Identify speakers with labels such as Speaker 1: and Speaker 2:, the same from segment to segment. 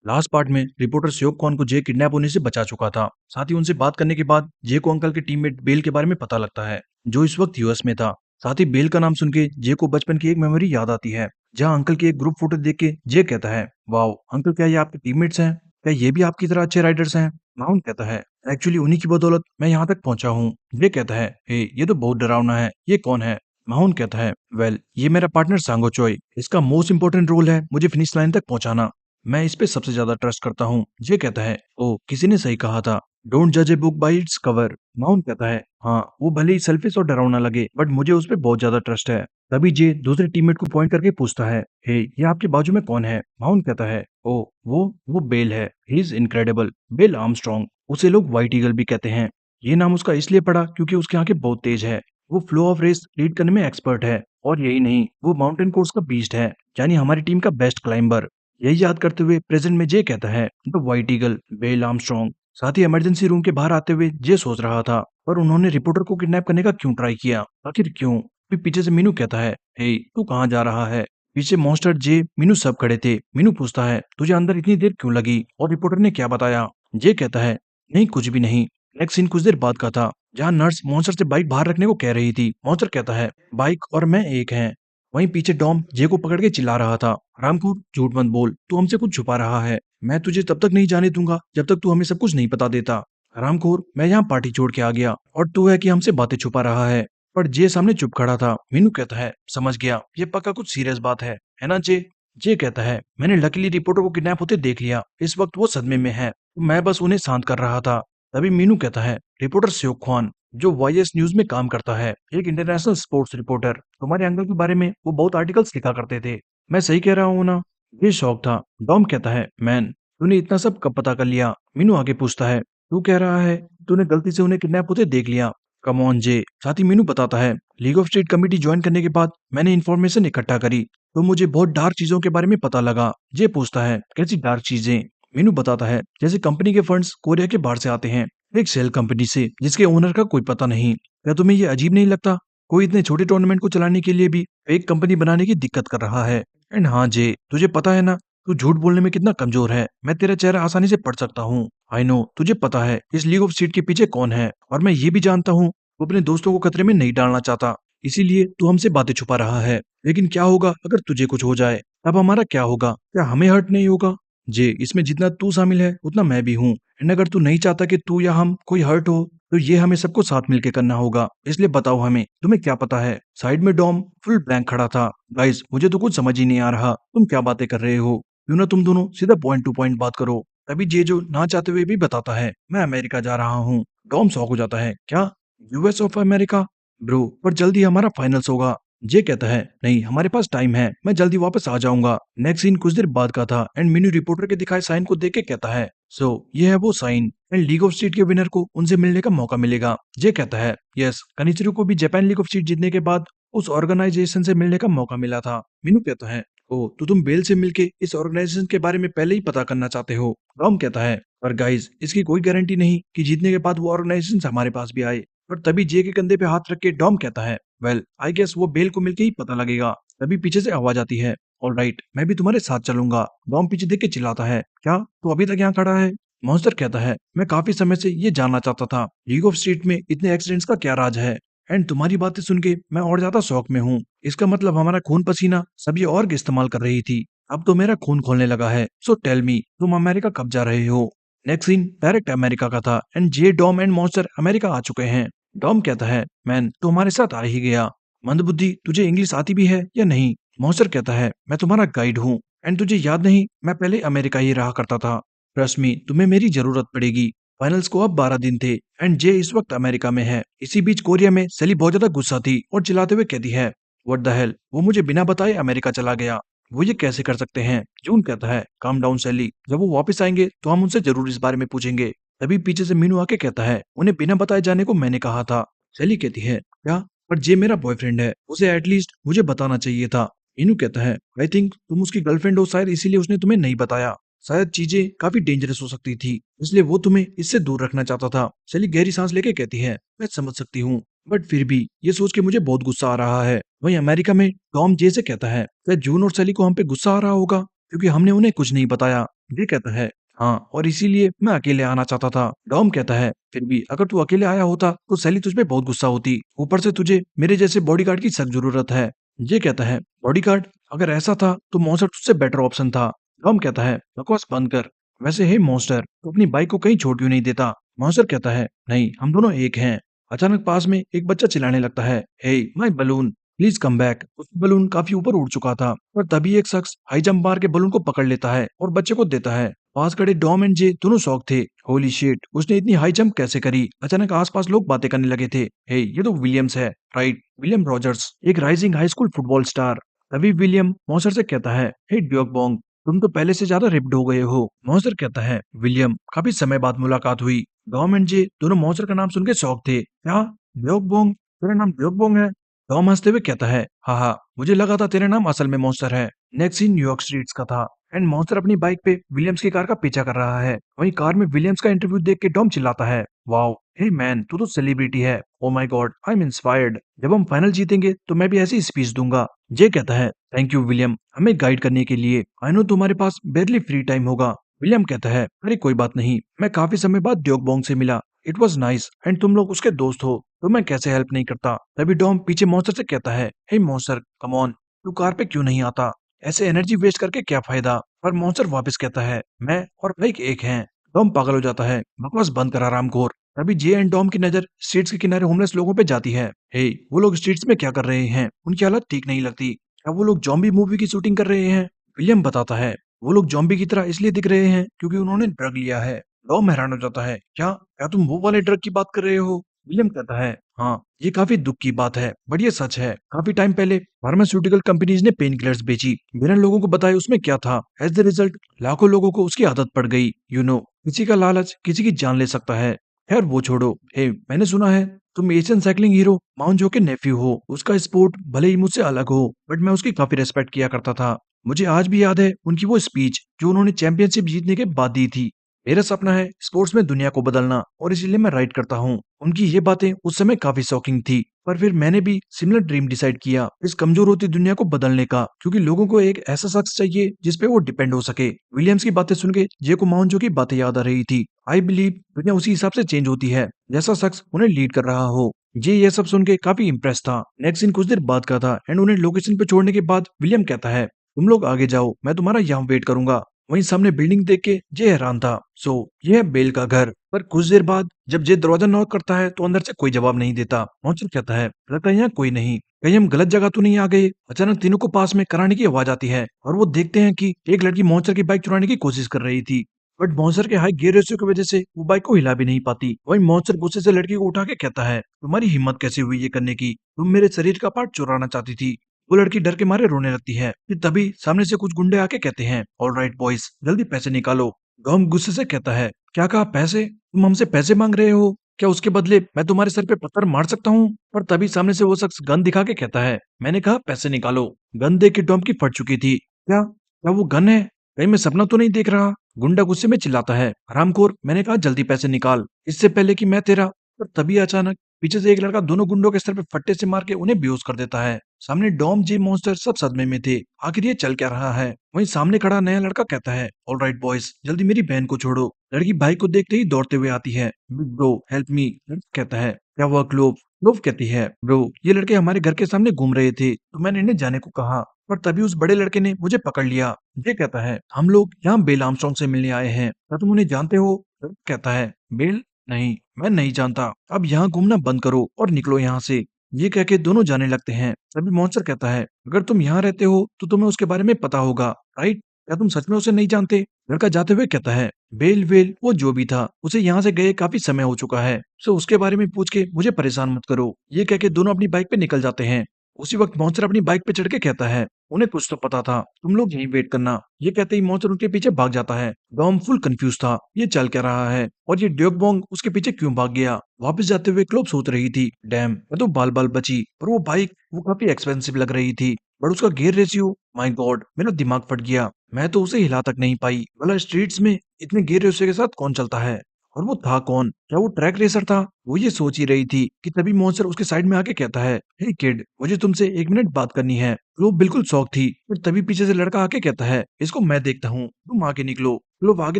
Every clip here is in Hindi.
Speaker 1: लास्ट पार्ट में रिपोर्टर श्योक कौन को जे किडनैप होने से बचा चुका था। साथ ही उनसे बात करने के बाद जे को अंकल के टीममेट बेल के बारे में पता लगता है, जो इस वक्त यूएस में था। साथ ही बेल का नाम सुन के जे को बचपन की एक मेमोरी याद आती है, जहाँ अंकल की एक ग्रुप फोटो देख के जे कहता है, वाओ अंकल, क्या ये आपके टीममेट्स हैं? क्या ये भी आपकी तरह अच्छे राइडर्स हैं? माउंट कहता है, एक्चुअली उन्हीं की बदौलत मैं यहाँ तक पहुंचा हूँ। जे कहता है, हे ये तो बहुत डरावना है, ये कौन है? माउंट कहता है, वेल ये मेरा पार्टनर सांगो चोई, इसका मोस्ट इंपोर्टेंट रोल है मुझे फिनिश लाइन तक पहुंचाना। मैं इस पे सबसे ज्यादा ट्रस्ट करता हूँ। जे कहता है, ओ किसी ने सही कहा था, डोंट जज a book by its cover. Mount कहता है, हाँ वो भले ही सेल्फिश और डरावना लगे, बट मुझे उस पर बहुत ज्यादा ट्रस्ट है। तभी जे दूसरे टीममेट को पॉइंट करके पूछता है, हे ये आपके बाजू में कौन है? माउंट कहता है, ओ वो बेल है, he is incredible, Bell Armstrong, उसे लोग व्हाइट ईगल भी कहते हैं। ये नाम उसका इसलिए पड़ा क्योंकि उसकी आंखें बहुत तेज है, वो फ्लो ऑफ रेस लीड करने में एक्सपर्ट है, और यही नहीं, वो माउंटेन कोर्स का बीस्ट है, यानी हमारी टीम का बेस्ट क्लाइंबर। यही याद करते हुए प्रेजेंट में जे कहता है, the white eagle, Bell Armstrong. साथ ही इमरजेंसी रूम के बाहर आते हुए जे सोच रहा था, पर उन्होंने रिपोर्टर को किडनैप करने का क्यों ट्राई किया, आखिर क्यों? फिर पीछे से मीनू कहता है, हे तू कहाँ जा रहा है? पीछे मॉन्स्टर, जे, मीनू सब खड़े थे। मीनू पूछता है, तुझे अंदर इतनी देर क्यों लगी, और रिपोर्टर ने क्या बताया? जे कहता है, नहीं कुछ भी नहीं। नेक्स्ट सीन कुछ देर बाद का था, जहाँ नर्स मॉन्स्टर से बाइक बाहर रखने को कह रही थी। मॉन्स्टर कहता है, बाइक और मैं एक हैं। वहीं पीछे डॉम जे को पकड़ के चिल्ला रहा था, रामखोर झूठ मत बोल, तू हमसे कुछ छुपा रहा है। मैं तुझे तब तक नहीं जाने दूंगा जब तक तू हमें सब कुछ नहीं बता देता। रामखोर, मैं यहाँ पार्टी छोड़ के आ गया और तू है कि हमसे बातें छुपा रहा है। पर जे सामने चुप खड़ा था। मीनू कहता है, समझ गया, ये पक्का कुछ सीरियस बात है ना जे? जे कहता है, मैंने लकीली रिपोर्टर को किडनैप होते देख लिया, इस वक्त वो सदमे में है, तो मैं बस उन्हें शांत कर रहा था। तभी मीनू कहता है, रिपोर्टर श्योक ख्वान, जो वाईएस न्यूज में काम करता है, एक इंटरनेशनल स्पोर्ट्स रिपोर्टर, तुम्हारे अंकल के बारे में वो बहुत आर्टिकल्स लिखा करते थे। मैं सही कह रहा हूँ ना? ये शौक था। डॉम कहता है, मैन तूने इतना सब कब पता कर लिया? मीनू आगे पूछता है, तू कह रहा है तूने गलती से उन्हें किडनैप होते देख लिया? कम ऑन जे। साथ ही मीनू बताता है, league of state committee join करने के बाद मैंने इन्फॉर्मेशन इकट्ठा करी, तो मुझे बहुत डार्क चीजों के बारे में पता लगा। जे पूछता है, कैसी डार्क चीजें? मीनू बताता है, जैसे कंपनी के फंड्स कोरिया के बाहर से आते हैं, एक सेल कंपनी से जिसके ओनर का कोई पता नहीं। क्या तुम्हें ये अजीब नहीं लगता? कोई इतने छोटे टूर्नामेंट को चलाने के लिए भी फेक कंपनी बनाने की दिक्कत कर रहा है। एंड हाँ जे, तुझे पता है ना, तू झूठ बोलने में कितना कमजोर है। मैं तेरा चेहरा आसानी से पढ़ सकता हूँ। आई नो, तुझे पता है इस लीग ऑफ सीट के पीछे कौन है, और मैं ये भी जानता हूँ वो अपने दोस्तों को खतरे में नहीं डालना चाहता, इसीलिए तू हमसे बातें छुपा रहा है। लेकिन क्या होगा अगर तुझे कुछ हो जाए, तब हमारा क्या होगा? क्या हमें हर्ट नहीं होगा? जे, इसमें जितना तू शामिल है उतना मैं भी हूँ। एंड अगर तू नहीं चाहता कि तू या हम कोई हर्ट हो, तो ये हमें सबको साथ मिलके करना होगा। इसलिए बताओ हमें, तुम्हें क्या पता है? साइड में डॉम फुल ब्लैंक खड़ा था। गाइस, मुझे तो कुछ समझ ही नहीं आ रहा, तुम क्या बातें कर रहे हो? क्यों ना तुम दोनों सीधा पॉइंट टू पॉइंट बात करो। तभी जे, जो ना चाहते हुए भी बताता है, मैं अमेरिका जा रहा हूँ। डॉम शॉक हो जाता है, क्या? US of America? ब्रो, पर जल्दी हमारा फाइनल्स होगा। जे कहता है, नहीं हमारे पास टाइम है, मैं जल्दी वापस आ जाऊंगा। नेक्स्ट सीन कुछ देर बाद का था, एंड मीनू रिपोर्टर के दिखाए साइन को देख के कहता है, सो ये है वो sign, and league of street के विनर को उनसे मिलने का मौका मिलेगा। जे कहता है, यस, कनिचिरो को भी जापान लीग ऑफ स्ट्रीट जीतने के बाद उस ऑर्गेनाइजेशन से मिलने का मौका मिला था। मीनू कहता है, ओ तो तुम बेल से मिलके इस ऑर्गेनाइजेशन के बारे में पहले ही पता करना चाहते हो? रॉम कहता है, पर गाइस, इसकी कोई गारंटी नहीं कि जीतने के बाद वो ऑर्गेनाइजेशन हमारे पास भी आए। पर तभी जे के कंधे पे हाथ रख के डॉम कहता है, वेल आई गेस वो बेल को मिलके ही पता लगेगा। तभी पीछे से आवाज आती है, ऑलराइट, मैं भी तुम्हारे साथ चलूंगा। डॉम पीछे देख के चिल्लाता है, क्या तू अभी तक यहाँ खड़ा है? मॉन्स्टर कहता है, मैं काफी समय से ये जानना चाहता था, लीग ऑफ स्ट्रीट में इतने एक्सीडेंट्स का क्या राज है? एंड तुम्हारी बातें सुन के मैं और ज्यादा शौक में हूँ। इसका मतलब हमारा खून पसीना सब ये ऑर्ग इस्तेमाल कर रही थी। अब तो मेरा खून खोलने लगा है। सो टेल मी, तुम अमेरिका कब जा रहे हो? नेक्स्ट सीन डायरेक्ट अमेरिका का था, and J, Dom and Monster America आ चुके हैं। डॉम कहता है, मैन तू हमारे साथ आ ही गया। मंदबुद्धि, तुझे इंग्लिश आती भी है या नहीं? मॉन्स्टर कहता है, मैं तुम्हारा गाइड हूँ, एंड तुझे याद नहीं, मैं पहले अमेरिका ही रहा करता था। ट्रस्ट मी, तुम्हें मेरी जरूरत पड़ेगी। फाइनल्स को अब 12 दिन थे, एंड जे इस वक्त अमेरिका में है। इसी बीच कोरिया में सेली बहुत ज्यादा गुस्सा थी और चिल्लाते हुए कहती है, व्हाट द हेल, वो मुझे बिना बताए अमेरिका चला गया। वो ये कैसे कर सकते हैं? जून कहता है, काम डाउन सेली, जब वो वापस आएंगे तो हम उनसे जरूर इस बारे में पूछेंगे। तभी पीछे से मीनू आके कहता है, उन्हें बिना बताए जाने को मैंने कहा था। सेली कहती है, क्या? पर जे मेरा बॉयफ्रेंड है, उसे एटलीस्ट मुझे बताना चाहिए था। मीनू कहता है, आई थिंक तुम उसकी गर्लफ्रेंड हो शायद, इसीलिए उसने तुम्हें नहीं बताया। शायद चीजें काफी डेंजरस हो सकती थी, इसलिए वो तुम्हें इससे दूर रखना चाहता था। सेली गहरी सांस लेके कहती है, मैं समझ सकती हूँ, बट फिर भी ये सोच के मुझे बहुत गुस्सा आ रहा है। वहीं अमेरिका में टॉम जे से कहता है, क्या जून और सेली को हम पे गुस्सा आ रहा होगा क्योंकि हमने उन्हें कुछ नहीं बताया? ये कहता है, हाँ, और इसीलिए मैं अकेले आना चाहता था। डॉम कहता है, फिर भी अगर तू अकेले आया होता तो सैली तुझ पे बहुत गुस्सा होती। ऊपर से तुझे मेरे जैसे बॉडीगार्ड की सख्त जरूरत है। ये कहता है, बॉडीगार्ड? अगर ऐसा था तो मॉन्स्टर तुझसे बेटर ऑप्शन था। डॉम कहता है, बकवास बंद कर। वैसे हे मॉन्स्टर, तू अपनी बाइक को कहीं छोड़ क्यों नहीं देता? मॉन्स्टर कहता है, नहीं, हम दोनों एक हैं। अचानक पास में एक बच्चा चिल्लाने लगता है, hey my balloon, please come back. उसका बलून काफी ऊपर उड़ चुका था, पर तभी एक शख्स हाई जंप मार के बलून को पकड़ लेता है और बच्चे को देता है। पास खड़े डॉम एंड जे दोनों शॉक थे। होली शिट, उसने इतनी हाई जंप कैसे करी? अचानक आसपास लोग बातें करने लगे थे। हे, ये तो विलियम्स है, राइट? विलियम रॉजर्स, एक rising high school football star. तभी विलियम मॉन्स्टर से कहता है, हे ड्यूक बोंग, तुम तो पहले से ज्यादा रिप्ड हो गए हो। मॉन्स्टर कहता है, विलियम, काफी समय बाद मुलाकात हुई। डॉम एंड जे दोनों मॉन्स्टर का नाम सुन के शॉक थे। क्या? Duke Bong? तेरा नाम ड्यूक बोंग है? टॉम हंसते हुए कहता है, हाँ हाँ, मुझे लगा था तेरा नाम असल में मॉन्स्टर है। नेक्स्ट सीन न्यूयॉर्क स्ट्रीट्स का था एंड मॉन्स्टर अपनी बाइक पे विलियम्स की कार का पीछा कर रहा है। वहीं कार में विलियम्स का इंटरव्यू देख के टॉम चिल्लाता है, वाओ, हे मैन, तू तो सेलिब्रिटी है। Oh my God, I am inspired. जब हम फाइनल जीतेंगे तो मैं भी ऐसी स्पीच दूंगा। जे कहता है, थैंक यू विलियम, हमें गाइड करने के लिए। आई नो तुम्हारे पास बेरली फ्री टाइम होगा। विलियम कहता है, अरे कोई बात नहीं, मैं काफी समय बाद ड्यूक बोंग से मिला। इट वॉज नाइस एंड तुम लोग उसके दोस्त हो तो मैं कैसे हेल्प नहीं करता। तभी डॉम पीछे मॉन्स्टर से कहता है, हे मॉन्स्टर, कम ऑन, तू कार पे क्यों नहीं आता? ऐसे एनर्जी वेस्ट करके क्या फायदा? पर मॉन्स्टर वापस कहता है, मैं और बाइक एक हैं। डॉम पागल हो जाता है, बकवास बंद कर आरामखोर। तभी जे एंड डॉम की नजर स्ट्रीट्स के किनारे होमलेस लोगों पे जाती है। हे, वो लोग स्ट्रीट्स में क्या कर रहे हैं? उनकी हालत ठीक नहीं लगती। क्या वो लोग जॉम्बी मूवी की शूटिंग कर रहे हैं? विलियम बताता है, वो लोग जॉम्बी की तरह इसलिए दिख रहे हैं क्योंकि उन्होंने ड्रग लिया है। टॉम हैरान हो जाता है, क्या क्या तुम वो वाले ड्रग की बात कर रहे हो? विलियम कहता है, हाँ, ये काफी दुख की बात है, बट ये सच है। काफी टाइम पहले फार्मास्यूटिकल कंपनीज ने पेन किलर्स बेची, बिना लोगों को बताए उसमें क्या था। एज द रिजल्ट लाखों लोगों को उसकी आदत पड़ गई। किसी का लालच किसी की जान ले सकता है। खैर वो छोड़ो। हे, मैंने सुना है तुम एशियन साइकिलिंग हीरो माउंट जो के नेफ्यू हो। उसका स्पोर्ट भले ही मुझसे अलग हो, बट मैं उसकी काफी रेस्पेक्ट किया करता था। मुझे आज भी याद है उनकी वो स्पीच जो उन्होंने चैंपियनशिप जीतने के बाद दी थी। मेरा सपना है स्पोर्ट्स में दुनिया को बदलना और इसीलिए मैं राइड करता हूँ। उनकी ये बातें उस समय काफी शॉकिंग थी, पर फिर मैंने भी सिमिलर ड्रीम डिसाइड किया, इस कमजोर होती दुनिया को बदलने का, क्योंकि लोगों को एक ऐसा शख्स चाहिए जिस पे वो डिपेंड हो सके। विलियम्स की बातें सुन के जे को माउंजो की बातें याद आ रही थी। आई बिलीव दुनिया उसी हिसाब से चेंज होती है जैसा शख्स उन्हें लीड कर रहा हो। ये सब सुन के काफी इंप्रेस था। नेक्स्ट दिन कुछ देर बाद का था एंड उन्हें लोकेशन पे छोड़ने के बाद विलियम कहता है, तुम लोग आगे जाओ, मैं तुम्हारा यहाँ वेट करूंगा। वहीं सामने बिल्डिंग देख के जे हैरान था। सो ये है बेल का घर। पर कुछ देर बाद जब जे दरवाजा नॉक करता है तो अंदर से कोई जवाब नहीं देता। मॉन्स्टर कहता है, लगता है यहाँ कोई नहीं, कहीं हम गलत जगह तो नहीं आ गए? अचानक तीनों को पास में कराने की आवाज आती है और वो देखते हैं कि एक लड़की मॉन्स्टर की बाइक चुराने की कोशिश कर रही थी, बट मॉन्स्टर के हाई गियर रेशियो की वजह से वो बाइक को हिला भी नहीं पाती। वहीं मॉन्स्टर गुस्से से लड़की को उठा के कहता है, तुम्हारी हिम्मत कैसे हुई ये करने की? तुम मेरे शरीर का पार्ट चुराना चाहती थी। वो लड़की डर के मारे रोने लगती है। फिर तभी सामने से कुछ गुंडे आके कहते हैं, ऑलराइट बॉयज, जल्दी पैसे निकालो। डॉम गुस्से से कहता है, क्या कहा पैसे? तुम हमसे पैसे मांग रहे हो? क्या उसके बदले मैं तुम्हारे सर पे पत्थर मार सकता हूँ? पर तभी सामने से वो शख्स गन दिखा के कहता है, मैंने कहा पैसे निकालो। गन देख के डॉम की फट चुकी थी। क्या क्या वो गन है? कहीं मैं सपना तो नहीं देख रहा? गुंडा गुस्से में चिल्लाता है, हरामखोर, मैंने कहा जल्दी पैसे निकाल, इससे पहले कि मैं तेरा। पर तभी अचानक पीछे से एक लड़का दोनों गुंडों के सर पे फट्टे से मार के उन्हें बेहोश कर देता है। सामने डॉम जे मॉन्स्टर सब सदमे में थे, आखिर ये चल क्या रहा है? वहीं सामने खड़ा नया लड़का कहता है, ऑलराइट बॉयज, जल्दी मेरी बहन को छोड़ो। लड़की बाइक को देखते ही दौड़ते हुए आती है। Bro help me. कहता है, क्या हुआ क्लोव? क्लोव कहती है, ब्रो ये लड़के हमारे घर के सामने घूम रहे थे तो मैंने इन्हें जाने को कहा, पर तभी उस बड़े लड़के ने मुझे पकड़ लिया। ये कहता है, हम लोग यहाँ बेल आर्मस्ट्रांग से मिलने आए हैं, क्या तुम उन्हें जानते हो? कहता है, बेल? नहीं, मैं नहीं जानता। अब यहाँ घूमना बंद करो और निकलो यहाँ से। ये कह के दोनों जाने लगते हैं। तभी मॉन्स्टर कहता है, अगर तुम यहाँ रहते हो तो तुम्हें उसके बारे में पता होगा, राइट? क्या तुम सच में उसे नहीं जानते? लड़का जाते हुए कहता है, बेल वेल वो जो भी था, उसे यहाँ से गए काफी समय हो चुका है, सो उसके बारे में पूछ के मुझे परेशान मत करो। ये कह के दोनों अपनी बाइक पे निकल जाते हैं। उसी वक्त मॉन्स्टर अपनी बाइक पे चढ़ के कहता है, उन्हें कुछ तो पता था, तुम लोग यहीं वेट करना। ये कहते ही मॉन्स्टर उनके पीछे भाग जाता है। डॉम फुल कंफ्यूज था, ये चल क्या रहा है और ये ड्यूक बोंग उसके पीछे क्यों भाग गया। वापस जाते हुए क्लोब सोच रही थी, डैम, मैं तो बाल बाल बची, पर वो बाइक वो काफी एक्सपेंसिव लग रही थी, बट उसका गियर रेशियो, माय गॉड, मेरा दिमाग फट गया। मैं तो उसे हिला तक नहीं पाई, भला स्ट्रीट्स में इतने गियर रेशियो के साथ कौन चलता है? और वो था कौन? क्या वो ट्रैक रेसर था? वो ये सोच ही रही थी कि तभी मॉन्स्टर उसके साइड में आके कहता है, हे किड, मुझे तुमसे 1 मिनट बात करनी है। वो बिल्कुल शॉक थी, पर तभी पीछे से लड़का आके कहता है, इसको मैं देखता हूँ, तुम आगे निकलो। वो आगे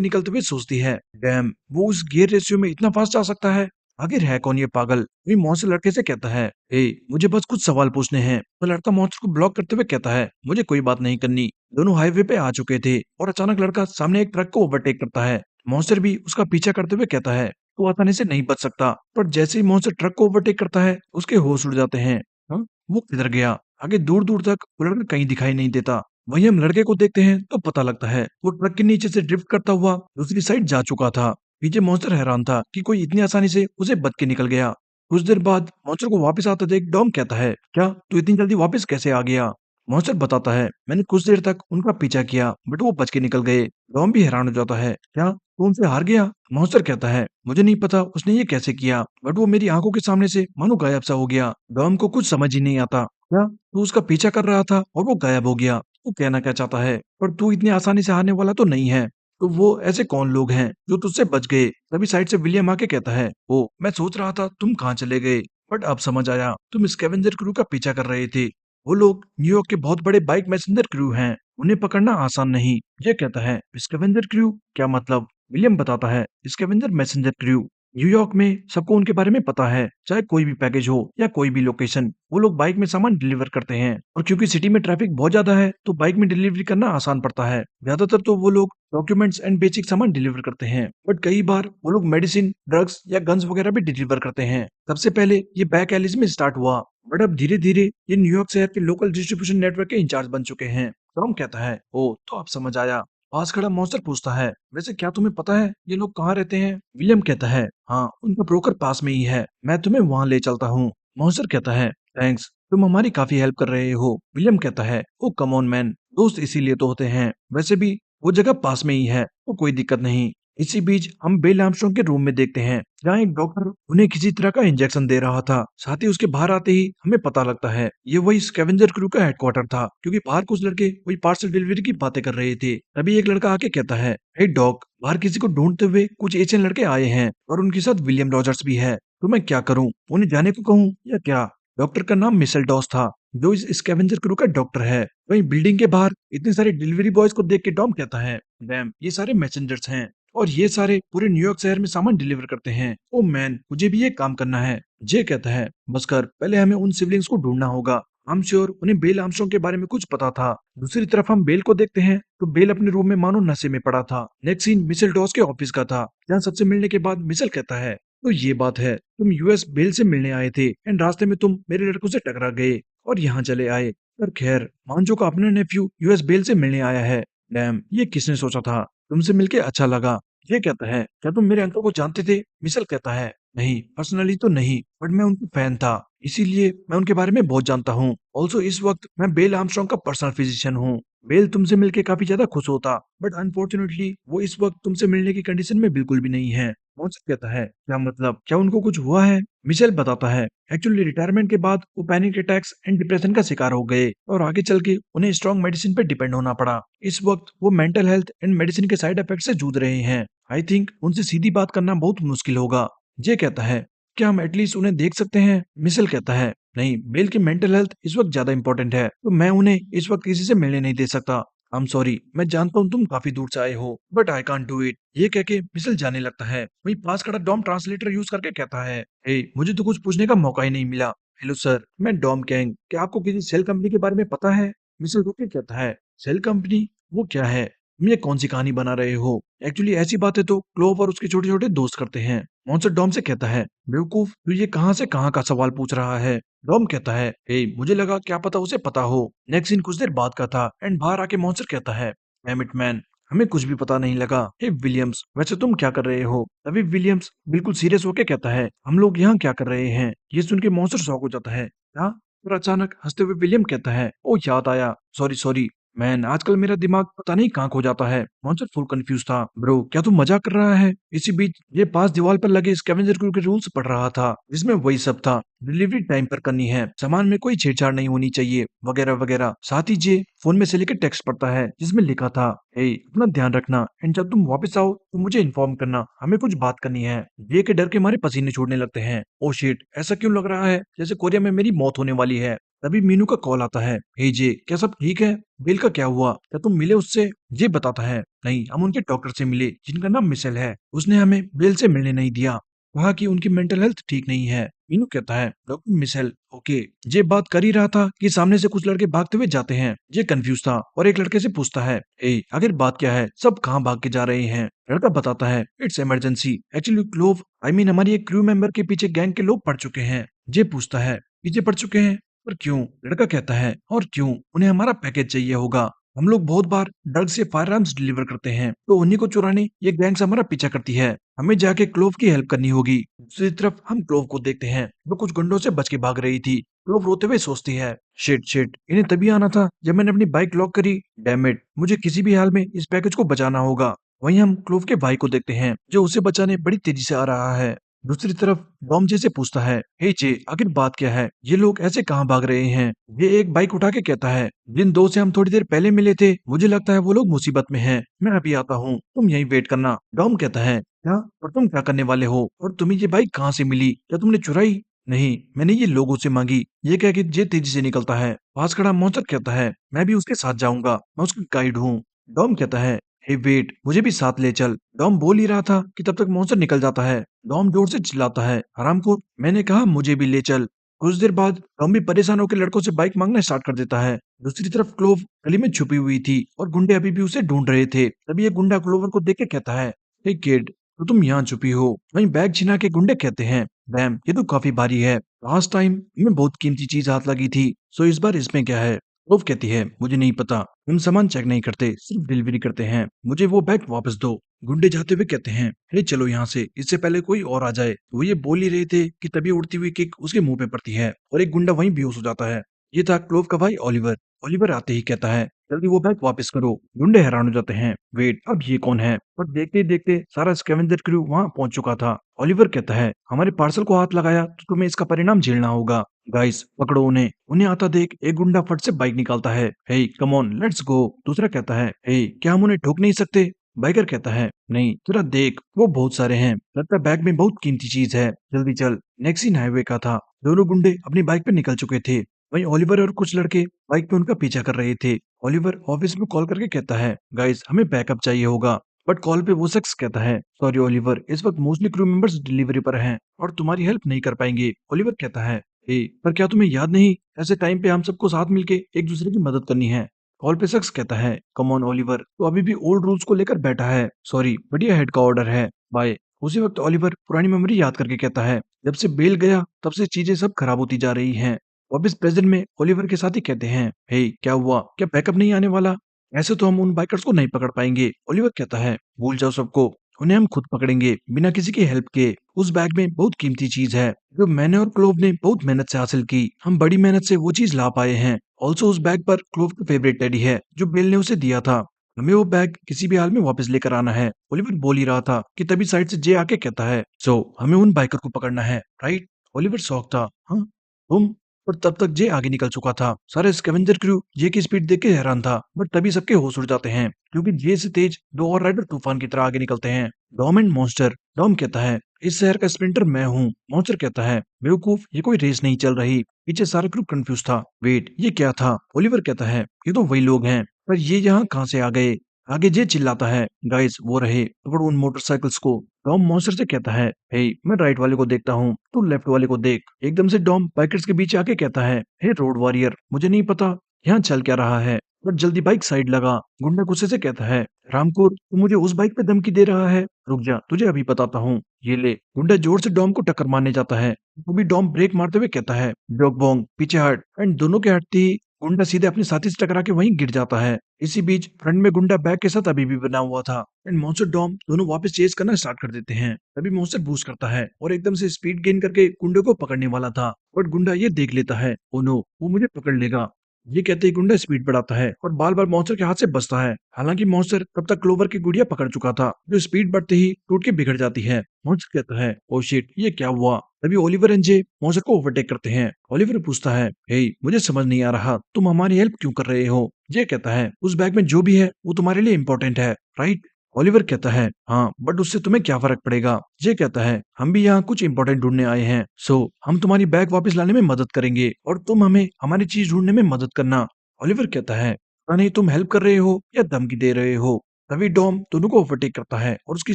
Speaker 1: निकलते हुए सोचती है, डैम, वो उस गियर रेशियो में इतना फास्ट जा सकता है। आखिर है कौन ये पागल? वही मॉन्स्टर लड़के से कहता है, ए, मुझे बस कुछ सवाल पूछने हैं। तो लड़का मॉन्स्टर को ब्लॉक करते हुए कहता है, मुझे कोई बात नहीं करनी। दोनों हाईवे पे आ चुके थे और अचानक लड़का सामने एक ट्रक को ओवरटेक करता है। मॉन्स्टर भी उसका पीछा करते हुए कहता है, तू आसानी से नहीं बच सकता। पर जैसे ही मॉन्स्टर ट्रक को ओवरटेक करता है, उसके होश उड़ जाते हैं। हाँ? वो किधर गया? आगे दूर दूर तक वो लड़का कहीं दिखाई नहीं देता। वहीं हम लड़के को देखते हैं तो पता लगता है वो ट्रक के नीचे से ड्रिफ्ट करता हुआ दूसरी साइड जा चुका था। पीछे मॉन्स्टर हैरान था कि कोई इतनी आसानी से उसे बच के निकल गया। कुछ देर बाद मॉन्स्टर को वापस आता देख डॉम कहता है, क्या तू इतनी जल्दी वापस कैसे आ गया? मॉन्स्टर बताता है, मैंने कुछ देर तक उनका पीछा किया बट वो बच के निकल गए। डॉम भी हैरान हो जाता है, क्या तू उनसे हार गया? मॉन्स्टर कहता है, मुझे नहीं पता उसने ये कैसे किया बट वो मेरी आंखों के सामने से मानो गायब सा हो गया। डॉम को कुछ समझ ही नहीं आता, क्या तू उसका पीछा कर रहा था और वो गायब हो गया? तू कहना क्या चाहता है? पर तू इतनी आसानी से हारने वाला तो नहीं है। तो वो ऐसे कौन लोग हैं जो तुझसे बच गए? तभी साइड से विलियम आके कहता है, ओ, मैं सोच रहा था तुम कहाँ चले गए, बट अब समझ आया, तुम स्कैवेंजर क्रू का पीछा कर रहे थे। वो लोग न्यूयॉर्क के बहुत बड़े बाइक मैसेंजर क्रू हैं, उन्हें पकड़ना आसान नहीं। ये कहता है, स्कैवेंजर क्रू क्या मतलब? विलियम बताता है, स्कैवेंजर मैसेंजर क्रू, न्यूयॉर्क में सबको उनके बारे में पता है। चाहे कोई भी पैकेज हो या कोई भी लोकेशन, वो लोग बाइक में सामान डिलीवर करते हैं। और क्योंकि सिटी में ट्रैफिक बहुत ज्यादा है तो बाइक में डिलीवरी करना आसान पड़ता है। ज्यादातर तो वो लोग डॉक्यूमेंट्स एंड बेसिक सामान डिलीवर करते हैं, बट कई बार वो लोग मेडिसिन, ड्रग्स या गन्स वगैरह भी डिलीवर करते हैं। सबसे पहले ये बैक एलिस में स्टार्ट हुआ, बट अब धीरे धीरे ये न्यूयॉर्क शहर के लोकल डिस्ट्रीब्यूशन नेटवर्क के इंचार्ज बन चुके हैं। टॉम कहता है, ओ, तो अब समझ आया। पास खड़ा मॉन्स्टर पूछता है, वैसे क्या तुम्हें पता है ये लोग कहाँ रहते हैं? विलियम कहता है, हाँ, उनका ब्रोकर पास में ही है, मैं तुम्हें वहां ले चलता हूँ। मॉन्स्टर कहता है, थैंक्स, तुम हमारी काफी हेल्प कर रहे हो। विलियम कहता है, ओ कम ऑन मैन, दोस्त इसीलिए तो होते हैं। वैसे भी वो जगह पास में ही है तो कोई दिक्कत नहीं। इसी बीच हम बेल आर्मस्ट्रांग के रूम में देखते हैं जहाँ एक डॉक्टर उन्हें किसी तरह का इंजेक्शन दे रहा था। साथ ही उसके बाहर आते ही हमें पता लगता है ये वही स्कैवेंजर क्रू का हेडक्वार्टर था, क्योंकि बाहर कुछ लड़के वही पार्सल डिलीवरी की बातें कर रहे थे। तभी एक लड़का आके कहता है, हे डॉग, बाहर किसी को ढूंढते हुए कुछ एशियन लड़के आए हैं और उनके साथ विलियम रॉजर्स भी है। तो मैं क्या करूं, उन्हें जाने को कहूं या क्या? डॉक्टर का नाम मिशेल डॉस था, जो इस स्कैवेंजर क्रू का डॉक्टर है। वहीं बिल्डिंग के बाहर इतने सारे डिलीवरी बॉयज को देख के डॉम कहता है, डैम, ये सारे मैसेंजर्स हैं और ये सारे पूरे न्यूयॉर्क शहर में सामान डिलीवर करते हैं। ओ मैन, मुझे भी ये काम करना है। जे कहता है, बस कर, पहले हमें उन सिबलिंग्स को ढूंढना होगा। हम श्योर उन्हें बेल आर्मस्ट्रांग के बारे में कुछ पता था। दूसरी तरफ हम बेल को देखते हैं तो बेल अपने रूम में मानो नशे में पड़ा था। नेक्स्ट सीन मिशेल डॉस के ऑफिस का था, जहाँ सबसे मिलने के बाद मिशेल कहता है, तो ये बात है, तुम यूएस बेल से मिलने आए थे एंड रास्ते में तुम मेरे लड़कों से टकरा गए और यहाँ चले आए। पर खैर, मांजो का अपना नेफ्यू यूएस बेल से मिलने आया है। डैम, ये किसने सोचा था? तुमसे मिलके अच्छा लगा। ये कहता है, क्या तुम मेरे अंकल को जानते थे? मिशेल कहता है, नहीं, पर्सनली तो नहीं, बट मैं उनकी फैन था, इसीलिए मैं उनके बारे में बहुत जानता हूँ। ऑल्सो इस वक्त मैं बेल आर्मस्ट्रांग का पर्सनल फिजिशियन हूँ। बेल तुमसे मिलके काफी ज्यादा खुश होता, बट अनफॉर्चुनेटली वो इस वक्त तुमसे मिलने की कंडीशन में बिल्कुल भी नहीं है। मॉन्स्टर कहता है, क्या मतलब, क्या उनको कुछ हुआ है? मिशेल बताता है, एक्चुअली रिटायरमेंट के बाद वो पैनिक अटैक्स एंड डिप्रेशन का शिकार हो गए और आगे चल के उन्हें स्ट्रॉन्ग मेडिसिन पे डिपेंड होना पड़ा। इस वक्त वो मेंटल हेल्थ एंड मेडिसिन के साइड इफेक्ट से जूझ रहे हैं। आई थिंक उनसे सीधी बात करना बहुत मुश्किल होगा। जे कहता है, क्या हम एटलीस्ट उन्हें देख सकते हैं? मिशेल कहता है, नहीं, बेल की मेंटल हेल्थ इस वक्त ज्यादा इंपॉर्टेंट है, तो मैं उन्हें इस वक्त किसी से मिलने नहीं दे सकता। आई एम सॉरी, मैं जानता हूँ तुम काफी दूर से आए हो, but I can't do it. ये कह के मिशेल जाने लगता है। वहीं पास खड़ा डॉम ट्रांसलेटर यूज करके कहता है, हे, मुझे तो कुछ पूछने का मौका ही नहीं मिला। हेलो सर, मैं डॉम कैंग, क्या आपको किसी सेल कंपनी के बारे में पता है? मिशेल रुक के कहता है, सेल कंपनी? वो क्या है? तुम ये कौन सी कहानी बना रहे हो? एक्चुअली ऐसी बातें तो क्लोव और उसके छोटे छोटे दोस्त करते हैं। मॉन्स्टर डॉम से कहता है, बेवकूफ, तू ये कहाँ से कहाँ का सवाल पूछ रहा है? डॉम कहता है, हे, मुझे लगा क्या पता उसे पता हो। नेक्स्ट सीन कुछ देर बाद का था एंड बाहर आके मॉन्स्टर कहता है, डैम इट मैन, हमें कुछ भी पता नहीं लगा। हे विलियम्स, वैसे तुम क्या कर रहे हो? तभी विलियम्स बिल्कुल सीरियस होके कहता है, हम लोग यहाँ क्या कर रहे हैं? ये सुन के मॉन्स्टर शॉक हो जाता है, क्या? और अचानक हंसते हुए विलियम कहता है, ओ याद आया, सॉरी सॉरी, मैन आजकल मेरा दिमाग पता नहीं कहाँ खो जाता है। मॉन्स्टर फुल कंफ्यूज था। ब्रो क्या तू मजाक कर रहा है? इसी बीच ये पास दीवार पर लगे स्कैवेंजर क्रू के रूल्स पढ़ रहा था, जिसमें वही सब था। डिलीवरी टाइम पर करनी है, सामान में कोई छेड़छाड़ नहीं होनी चाहिए, वगैरह वगैरह। साथ ही जे फोन में से लेकर टेक्स्ट पढ़ता है जिसमें लिखा था, ए अपना ध्यान रखना एंड जब तुम वापस आओ तो मुझे इन्फॉर्म करना, हमें कुछ बात करनी है। जे के डर के मारे पसीने छूटने लगते हैं। ओ शिट, ऐसा क्यों लग रहा है जैसे कोरिया में मेरी मौत होने वाली है। तभी मीनू का कॉल आता है। हे जे, क्या सब ठीक है? बिल का क्या हुआ? क्या तुम मिले उससे? ये बताता है, नहीं हम उनके डॉक्टर से मिले जिनका नाम मिशेल है। उसने हमें बिल से मिलने नहीं दिया, कहा कि उनकी मेंटल हेल्थ ठीक नहीं है। मीनू कहता है, डॉक्टर मिशेल, ओके। ये बात कर ही रहा था कि सामने से कुछ लड़के भागते हुए जाते हैं। ये कंफ्यूज था और एक लड़के से पूछता है, ए आखिर बात क्या है, सब कहाँ भाग के जा रहे हैं? लड़का बताता है, it's emergency actually clove, I mean हमारी एक क्रू मेंबर के पीछे गैंग के लोग पड़ चुके हैं। ये पूछता है, पीछे पड़ चुके हैं? पर क्यों? लड़का कहता है, और क्यों, उन्हें हमारा पैकेज चाहिए होगा। हम लोग बहुत बार ड्रग्स से फायर आर्म्स डिलीवर करते हैं, तो उन्हीं को चुराने ये गैंग्स हमारा पीछा करती है। हमें जाके क्लोव की हेल्प करनी होगी। दूसरी तरफ हम क्लोव को देखते हैं, वो कुछ गुंडों से बच के भाग रही थी। क्लोव रोते हुए सोचती है, शिट शिट, इन्हें तभी आना था जब मैंने अपनी बाइक लॉक करी। डैम इट, मुझे किसी भी हाल में इस पैकेज को बचाना होगा। वहीं हम क्लोव के भाई को देखते हैं, जो उसे बचाने बड़ी तेजी से आ रहा है। दूसरी तरफ डॉम जे से पूछता है, हे जे आखिर बात क्या है, ये लोग ऐसे कहाँ भाग रहे हैं? ये एक बाइक उठा के कहता है, जिन दो से हम थोड़ी देर पहले मिले थे, मुझे लगता है वो लोग मुसीबत में हैं। मैं अभी आता हूँ, तुम यहीं वेट करना। डॉम कहता है, क्या? और तुम क्या करने वाले हो? और तुम्हें ये बाइक कहाँ से मिली? क्या तुमने चुराई? नहीं, मैंने ये लोगों से मांगी। ये कह के जे तेजी से निकलता है। पास खड़ा मॉन्स्टर कहता है, मैं भी उसके साथ जाऊंगा, मैं उसका गाइड हूँ। डॉम कहता है, हे वेट, मुझे भी साथ ले चल। डॉम बोल ही रहा था कि तब तक मॉन्स्टर निकल जाता है। डॉम जोर से चिल्लाता है, हरामखोर, मैंने कहा मुझे भी ले चल। कुछ देर बाद टॉम भी परेशान होकर लड़कों से बाइक मांगना स्टार्ट कर देता है। दूसरी तरफ क्लोव गली में छुपी हुई थी और गुंडे अभी भी उसे ढूंढ रहे थे। तभी एक गुंडा क्लोवर को देख के कहता है, हे किड, तो तुम यहाँ छुपी हो? वहीं बैग छिना के गुंडे कहते हैं, डैम ये तो काफी भारी है, लास्ट टाइम में बहुत कीमती चीज हाथ लगी थी, सो इस बार इसमें क्या है? क्लोव कहती है, मुझे नहीं पता, हम सामान चेक नहीं करते, सिर्फ डिलीवरी करते हैं, मुझे वो बैग वापस दो। गुंडे जाते हुए कहते हैं, हे चलो यहाँ से, इससे पहले कोई और आ जाए। वो ये बोल ही रहे थे कि तभी उड़ती हुई किक उसके मुंह पे पड़ती है और एक गुंडा वहीं बेहोश हो जाता है। ये था क्लोव का भाई ओलिवर। ओलिवर आते ही कहता है, जल्दी वो बैग वापस करो। गुंडे हैरान हो जाते हैं, वेट, अब ये कौन है? पर देखते ही देखते सारा स्कैवेंजर क्रू वहां पहुंच चुका था। ओलिवर कहता है, हमारे पार्सल को हाथ लगाया तो तुम्हें इसका परिणाम झेलना होगा। गाइस पकड़ो उन्हें। उन्हें आता देख एक गुंडा फट से बाइक निकालता है, हे कम ऑन लेट्स गो। दूसरा कहता है, हे क्या हम उन्हें ठोक नहीं सकते? बाइकर कहता है, नहीं, जरा देख, वो बहुत सारे हैं, लगता है बैग में बहुत कीमती चीज है, जल्दी चल। नेक्स्ट सीन हाईवे का था। दोनों गुंडे अपनी बाइक पे निकल चुके थे। वहीं ओलिवर और कुछ लड़के बाइक पे उनका पीछा कर रहे थे। ओलिवर ऑफिस में कॉल करके कहता है, गाइस हमें बैकअप चाहिए होगा। बट कॉल पे वो शख्स कहता है, सॉरी ओलिवर, इस वक्त मोस्टली क्रू मेंबर्स डिलीवरी पर हैं और तुम्हारी हेल्प नहीं कर पाएंगे। ओलिवर कहता है, ए पर क्या तुम्हें याद नहीं, ऐसे टाइम पे हम सबको साथ मिलके एक दूसरे की मदद करनी है। कॉल पे शख्स कहता है, कम ऑन ओलिवर, तो अभी भी ओल्ड रूल्स को लेकर बैठा है, सॉरी बढ़िया हेड का ऑर्डर है, बाय। उसी वक्त ओलिवर पुरानी मेमोरी याद करके कहता है, जब से बेल गया तब से चीजें सब खराब होती जा रही हैं। वापिस प्रेजेंट में ओलिवर के साथ ही कहते हैं, हे क्या हुआ, क्या बैकअप नहीं आने वाला? ऐसे तो हम उन बाइकर्स को नहीं पकड़ पाएंगे। ओलिवर कहता है, भूल जाओ सबको, उन्हें हम खुद पकड़ेंगे बिना किसी की हेल्प के। उस बैग में बहुत कीमती चीज है जो मैंने और क्लोव ने बहुत मेहनत से हासिल की। हम बड़ी मेहनत से वो चीज ला पाए हैं। ऑल्सो उस बैग पर क्लोव का फेवरेट टेडी है जो बिल ने उसे दिया था। हमें वो बैग किसी भी हाल में वापस लेकर आना है। ओलिवर बोल ही रहा था कि तभी साइड से जे आके कहता है, सो हमें उन बाइकर को पकड़ना है, राइट? ओलिवर शॉक था, हाँ तुम? और तब तक जे आगे निकल चुका था। सारे स्कैवेंजर क्रू जे की स्पीड देख के हैरान था, बट तभी सबके होश उड़ जाते हैं क्योंकि जे से तेज दो और राइडर तूफान की तरह आगे निकलते हैं, डॉम एंड मॉन्स्टर। डॉम कहता है, इस शहर का स्प्रिंटर मैं हूँ। मॉन्स्टर कहता है, बेवकूफ, ये कोई रेस नहीं चल रही। पीछे सारा क्रू कंफ्यूज था, वेट ये क्या था? ओलिवर कहता है, ये तो वही लोग हैं, पर ये यहाँ कहाँ से आ गए? आगे जे चिल्लाता है, गाइस वो रहे, पकड़ो उन मोटरसाइकिल्स को। डॉम मॉन्स्टर से कहता है, हे मैं राइट वाले को देखता हूँ, तू लेफ्ट वाले को देख। एकदम से डॉम बाइकर्स के बीच आके कहता है, हे रोड वॉरियर, मुझे नहीं पता यहाँ चल क्या रहा है, बट जल्दी बाइक साइड लगा। गुंडा गुस्से से कहता है, रामपुर तू मुझे उस बाइक पे धमकी दे रहा है, रुक जा तुझे अभी बताता हूँ, ये ले। गुंडा जोर से डॉम को टक्कर मारने जाता है, तभी डॉम ब्रेक मारते हुए कहता है, डॉग बोंग पीछे हट। एंड दोनों के हटते ही गुंडा सीधे अपने साथी से टकरा के वहीं गिर जाता है। इसी बीच फ्रंट में गुंडा बैग के साथ अभी भी बना हुआ था एंड मॉन्स्टर डॉम दोनों वापस चेज करना स्टार्ट कर देते हैं। तभी मॉन्स्टर बूस्ट करता है और एकदम से स्पीड गेन करके गुंडे को पकड़ने वाला था, बट गुंडा ये देख लेता है, ओ नो वो मुझे पकड़ लेगा। ये कहते ही गुंडा स्पीड बढ़ाता है और बार बार मॉन्स्टर के हाथ से बचता है। हालांकि मॉन्स्टर तब तक क्लोवर की गुड़िया पकड़ चुका था, जो स्पीड बढ़ते ही टूट के बिगड़ जाती है। मॉन्स्टर कहता है, ओ शिट, ये क्या हुआ? तभी ओलिवर एंड जे मॉन्स्टर को ओवरटेक करते हैं। ओलिवर पूछता है, हे, मुझे समझ नहीं आ रहा, तुम हमारी हेल्प क्यों कर रहे हो? जे कहता है, उस बैग में जो भी है वो तुम्हारे लिए इम्पोर्टेंट है, राइट? ओलिवर कहता है, हाँ, बट उससे तुम्हें क्या फर्क पड़ेगा? जे कहता है, हम भी यहाँ कुछ इंपॉर्टेंट ढूंढने आए हैं, सो हम तुम्हारी बैग वापस लाने में मदद करेंगे और तुम हमें हमारी चीज ढूंढने में मदद करना। ओलिवर कहता है, पता नहीं तुम हेल्प कर रहे हो या धमकी दे रहे हो। तभी डॉम दोनों को ओवरटेक करता है और उसकी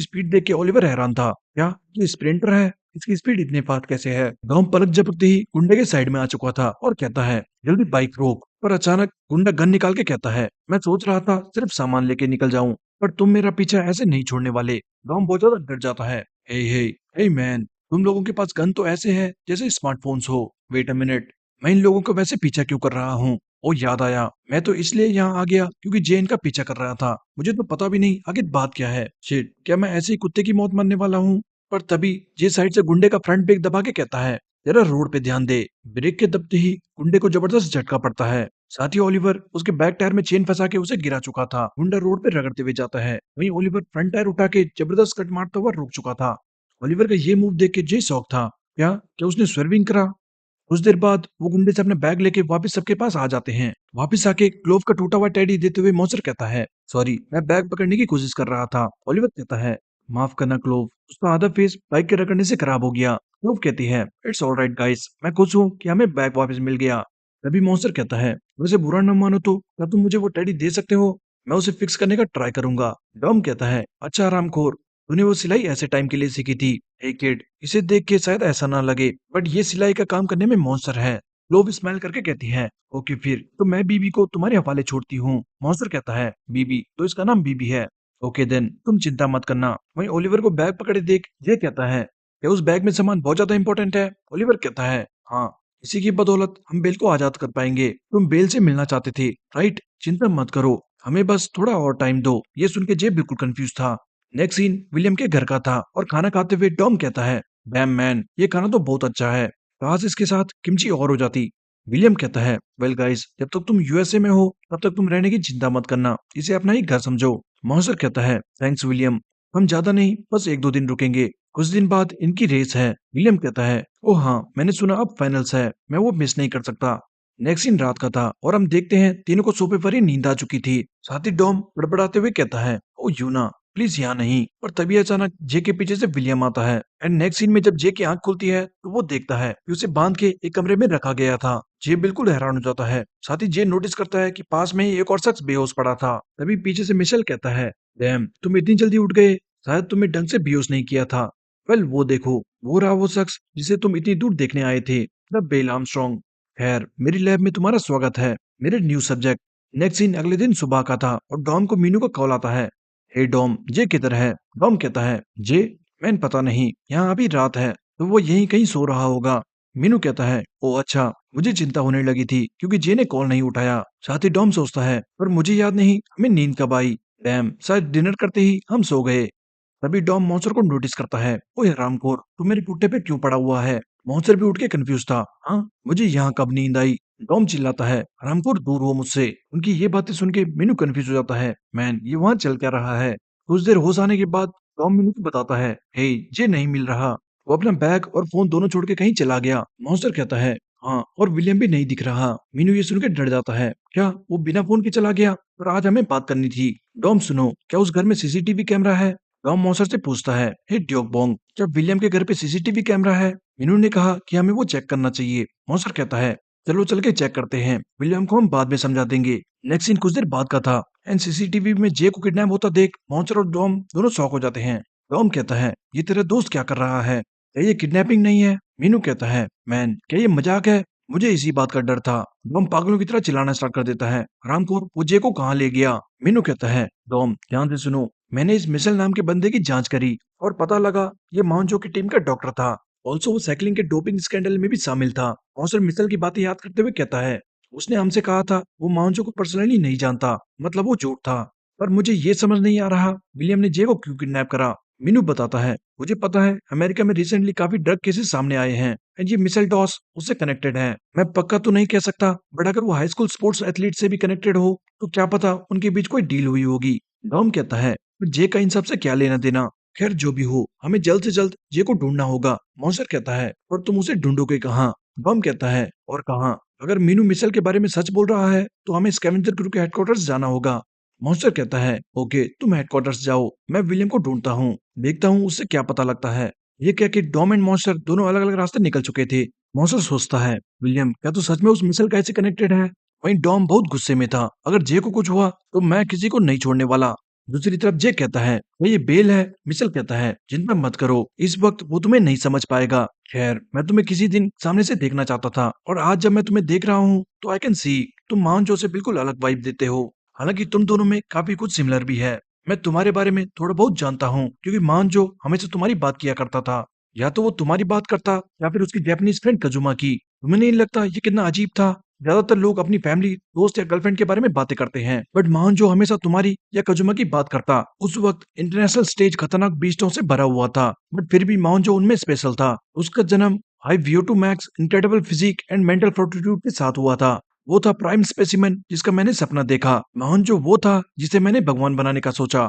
Speaker 1: स्पीड देख के ओलिवर हैरान था। क्या ये स्प्रिंटर है? इसकी स्पीड इतने फास्ट कैसे है? डॉम पलक झपकते ही गुंडे के साइड में आ चुका था और कहता है, जल्दी बाइक रोक। पर अचानक गुंडा गन निकाल के कहता है, मैं सोच रहा था सिर्फ सामान लेके निकल जाऊं, पर तुम मेरा पीछा ऐसे नहीं छोड़ने वाले। डॉम बहुत ज्यादा डर जाता है। हे हे हे मैन, तुम लोगों के पास गन तो ऐसे है जैसे स्मार्टफोन्स हो। वेट अ मिनट, मैं इन लोगों को वैसे पीछा क्यों कर रहा हूँ? ओ याद आया, मैं तो इसलिए यहाँ आ गया क्योंकि जेन का पीछा कर रहा था। मुझे तो पता भी नहीं आगे बात क्या है। शिट, क्या मैं ऐसे ही कुत्ते की मौत मरने वाला हूँ? पर तभी जे साइड से गुंडे का फ्रंट ब्रेक दबा के कहता है, जरा रोड पे ध्यान दे। ब्रेक के दबते ही गुंडे को जबरदस्त झटका पड़ता है। साथ ही ओलिवर उसके बैक टायर में चेन फंसा के उसे गिरा चुका था। गुंडा रोड पे रगड़ते हुए जाता है, वहीं ओलिवर फ्रंट टायर उठा के जबरदस्त कट मारता हुआ रुक चुका था। ओलिवर का ये मूव देख के जे शॉक था। क्या क्या उसने स्werving करा? कुछ देर बाद वो गुंडे से अपने बैग लेके वापस सबके पास आ जाते हैं। वापस आके क्लोव का टूटा हुआ टेडी देते हुए मॉन्स्टर कहता है, सॉरी, मैं बैग पकड़ने की कोशिश कर रहा था। ओलिवर कहता है, माफ करना क्लोव, उसका आधा फेस बाइक के रगड़ने से खराब हो गया। क्लोव कहती है, इट्स ऑलराइट गाइस, मैं खुश हूँ कि हमें बैग वापस मिल गया। तभी मॉन्स्टर कहता है, वैसे बुरा न मानो तो क्या तुम मुझे वो टेडी दे सकते हो? मैं उसे फिक्स करने का ट्राई करूंगा। डॉम कहता है, अच्छा आरामखोर, तूने वो सिलाई ऐसे टाइम के लिए सीखी थी। हे किड, इसे देख के शायद ऐसा ना लगे, बट ये सिलाई का काम करने में मॉन्स्टर है। लोब स्माइल करके कहती है, ओके फिर तो मैं बीबी को तुम्हारे हवाले छोड़ती हूँ। मॉन्स्टर कहता है, बीबी तो इसका नाम बीबी है। ओके देन, तुम चिंता मत करना। वहीं ओलिवर को बैग पकड़े देख ये कहता है, क्या उस बैग में सामान बहुत ज्यादा इंपॉर्टेंट है? ओलिवर कहता है, हाँ, इसी की बदौलत हम बेल को आजाद कर पाएंगे। तुम बेल से मिलना चाहते थे, राइट? चिंता मत करो, हमें बस थोड़ा और टाइम दो। ये सुन के जे बिल्कुल कंफ्यूज था। नेक्स्ट सीन विलियम के घर का था और खाना खाते हुए टॉम कहता है, डैम मैन, ये खाना तो बहुत अच्छा है, काश इसके साथ किमची और हो जाती। विलियम कहता है, वेल गाइस, जब तक तुम यूएसए में हो तब तक तुम रहने की चिंता मत करना, इसे अपना ही घर समझो। मॉन्स्टर कहता है, थैंक्स विलियम, हम ज्यादा नहीं, बस 1-2 दिन रुकेंगे। कुछ दिन बाद इनकी रेस है। विलियम कहता है, ओ हाँ, मैंने सुना अब फाइनल्स है, मैं वो मिस नहीं कर सकता। नेक्स्ट सीन रात का था और हम देखते हैं तीनों को सोफे पर ही नींद आ चुकी थी। साथ ही डॉम बड़बड़ाते हुए कहता है, ओ यूना, प्लीज यहाँ नहीं। और तभी अचानक जे के पीछे से विलियम आता है एंड नेक्स्ट सीन में जब जे की आंख खुलती है तो वो देखता है कि उसे बांध के एक कमरे में रखा गया था। जे बिल्कुल हैरान हो जाता है। साथ ही जे नोटिस करता है कि पास में ही एक और शख्स बेहोश पड़ा था। तभी पीछे से मिशेल कहता है, डैम, तुम इतनी जल्दी उठ गए, शायद तुम्हें ढंग से बेहोश नहीं किया था। वेल वो देखो, वो रहा वो शख्स जिसे तुम इतनी दूर देखने आए थे, द बेल आर्मस्ट्रॉन्ग। खैर, मेरी लैब में तुम्हारा स्वागत है, मेरे न्यू सब्जेक्ट। नेक्स्ट सीन अगले दिन सुबह का था और डॉम को मीनू का कॉल आता है। हे डॉम, जे किधर है? डॉम कहता है, जे, मैंने पता नहीं, यहाँ अभी रात है तो वो यहीं कहीं सो रहा होगा। मीनू कहता है, ओ अच्छा, मुझे चिंता होने लगी थी क्योंकि जे ने कॉल नहीं उठाया। साथ ही डॉम सोचता है, पर मुझे याद नहीं हमें नींद कब आई। डैम, शायद डिनर करते ही हम सो गए। तभी डॉम मॉन्स्टर को नोटिस करता है, ओए हरामखोर, तू मेरे पुट्टे पे क्यों पड़ा हुआ है? मॉन्स्टर भी उठ के कंफ्यूज था। हाँ, मुझे यहाँ कब नींद आई? डॉम चिल्लाता है, हरामखोर दूर हो मुझसे। उनकी ये बातें सुन के मीनू कंफ्यूज हो जाता है, मैन ये वहाँ चल क्या रहा है? कुछ देर होश आने के बाद टॉम मीनू को बताता है, हे, ये नहीं मिल रहा, वो अपना बैग और फोन दोनों छोड़ के कहीं चला गया। मॉन्स्टर कहता है, हाँ, और विलियम भी नहीं दिख रहा। मीनू ये सुन के डर जाता है, क्या वो बिना फोन के चला गया? पर आज हमें बात करनी थी। डॉम सुनो, क्या उस घर में सीसीटीवी कैमरा है? टॉम मॉन्स्टर से पूछता है, हे ड्योक बोंग, क्या विलियम के घर पे सीसीटीवी कैमरा है? मीनू ने कहा कि हमें वो चेक करना चाहिए। मॉन्स्टर कहता है, चलो चल के चेक करते हैं, विलियम को हम बाद में समझा देंगे। नेक्स्ट सीन कुछ देर बाद का था एंड सीसीटीवी में जे को किडनैप होता देख मॉन्स्टर और डॉम दोनों शॉक हो जाते हैं। डॉम कहता है, ये तेरा दोस्त क्या कर रहा है? क्या ये किडनैपिंग नहीं है? मीनू कहता है, मैन, क्या ये मजाक है? मुझे इसी बात का डर था। डॉम पागलों की तरह चिल्लाना स्टार्ट कर देता है, रामपुर वो जे को कहाँ ले गया? मीनू कहता है, डॉम ध्यान से सुनो, मैंने इस मिशेल नाम के बंदे की जांच करी और पता लगा ये माउंजो की टीम का डॉक्टर था। ऑल्सो वो साइकिलिंग के डोपिंग स्कैंडल में भी शामिल था। मॉन्स्टर मिशेल की बातें याद करते हुए कहता है, उसने हमसे कहा था वो माउंजो को पर्सनली नहीं जानता, मतलब वो झूठ था। पर मुझे ये समझ नहीं आ रहा विलियम ने जे को क्यों किडनैप करा। मीनू बताता है, मुझे पता है अमेरिका में रिसेंटली काफी ड्रग केसेस सामने आए हैं एंड ये मिसेल डॉस उससे कनेक्टेड है। मैं पक्का तो नहीं कह सकता, बट अगर वो हाई स्कूल स्पोर्ट्स एथलीट से भी कनेक्टेड हो तो क्या पता उनके बीच कोई डील हुई होगी। डॉम कहता है, जे का इन सब से क्या लेना देना। खैर जो भी हो, हमें जल्द से जल्द जे को ढूंढना होगा। मॉन्स्टर कहता है, और तुम उसे ढूंढोगे कहाँ? डॉम कहता है, और कहाँ? अगर मीनू मिसेल के बारे में सच बोल रहा है तो हमें स्कैवेंजर क्रू के हेडक्वार्टर्स जाना होगा। मॉन्स्टर कहता है, ओके तुम हेडक्वार्टर्स जाओ, मैं विलियम को ढूंढता हूँ, देखता हूँ उससे क्या पता लगता है। ये कह के डॉम एंड मॉन्स्टर दोनों अलग अलग रास्ते निकल चुके थे। मॉन्स्टर सोचता है, विलियम क्या तू सच में उस मिसाइल का ऐसे कनेक्टेड है? वहीं डॉम बहुत गुस्से में था, अगर जे को कुछ हुआ तो मैं किसी को नहीं छोड़ने वाला। दूसरी तरफ जे कहता है, "भाई, ये बेल है। मिशेल कहता है, चिंता मत करो, इस वक्त वो तुम्हें नहीं समझ पाएगा। खैर मैं तुम्हें किसी दिन सामने से देखना चाहता था, और आज जब मैं तुम्हें देख रहा हूँ तो आई कैन सी तुम मानजो से बिल्कुल अलग वाइब देते हो। हालांकि तुम दोनों में काफी कुछ सिमिलर भी है। मैं तुम्हारे बारे में थोड़ा बहुत जानता हूँ, क्योंकि मानजो हमेशा तुम्हारी बात किया करता था। या तो वो तुम्हारी बात करता या फिर उसकी जापानीज फ्रेंड कजुमा की। तुम्हें नहीं लगता ये कितना अजीब था? ज्यादातर लोग अपनी फैमिली, दोस्त या गर्लफ्रेंड के बारे में बातें करते हैं, बट मानजो हमेशा तुम्हारी या कजुमा की बात करता। उस वक्त इंटरनेशनल स्टेज खतरनाक बीस्टों से भरा हुआ था, बट फिर भी मानजो उनमें स्पेशल था। उसका जन्म high VO2 max, incredible physique and mental fortitude के साथ हुआ था। वो था प्राइम स्पेसिमेन जिसका मैंने सपना देखा। मोहनजो वो था जिसे मैंने भगवान बनाने का सोचा।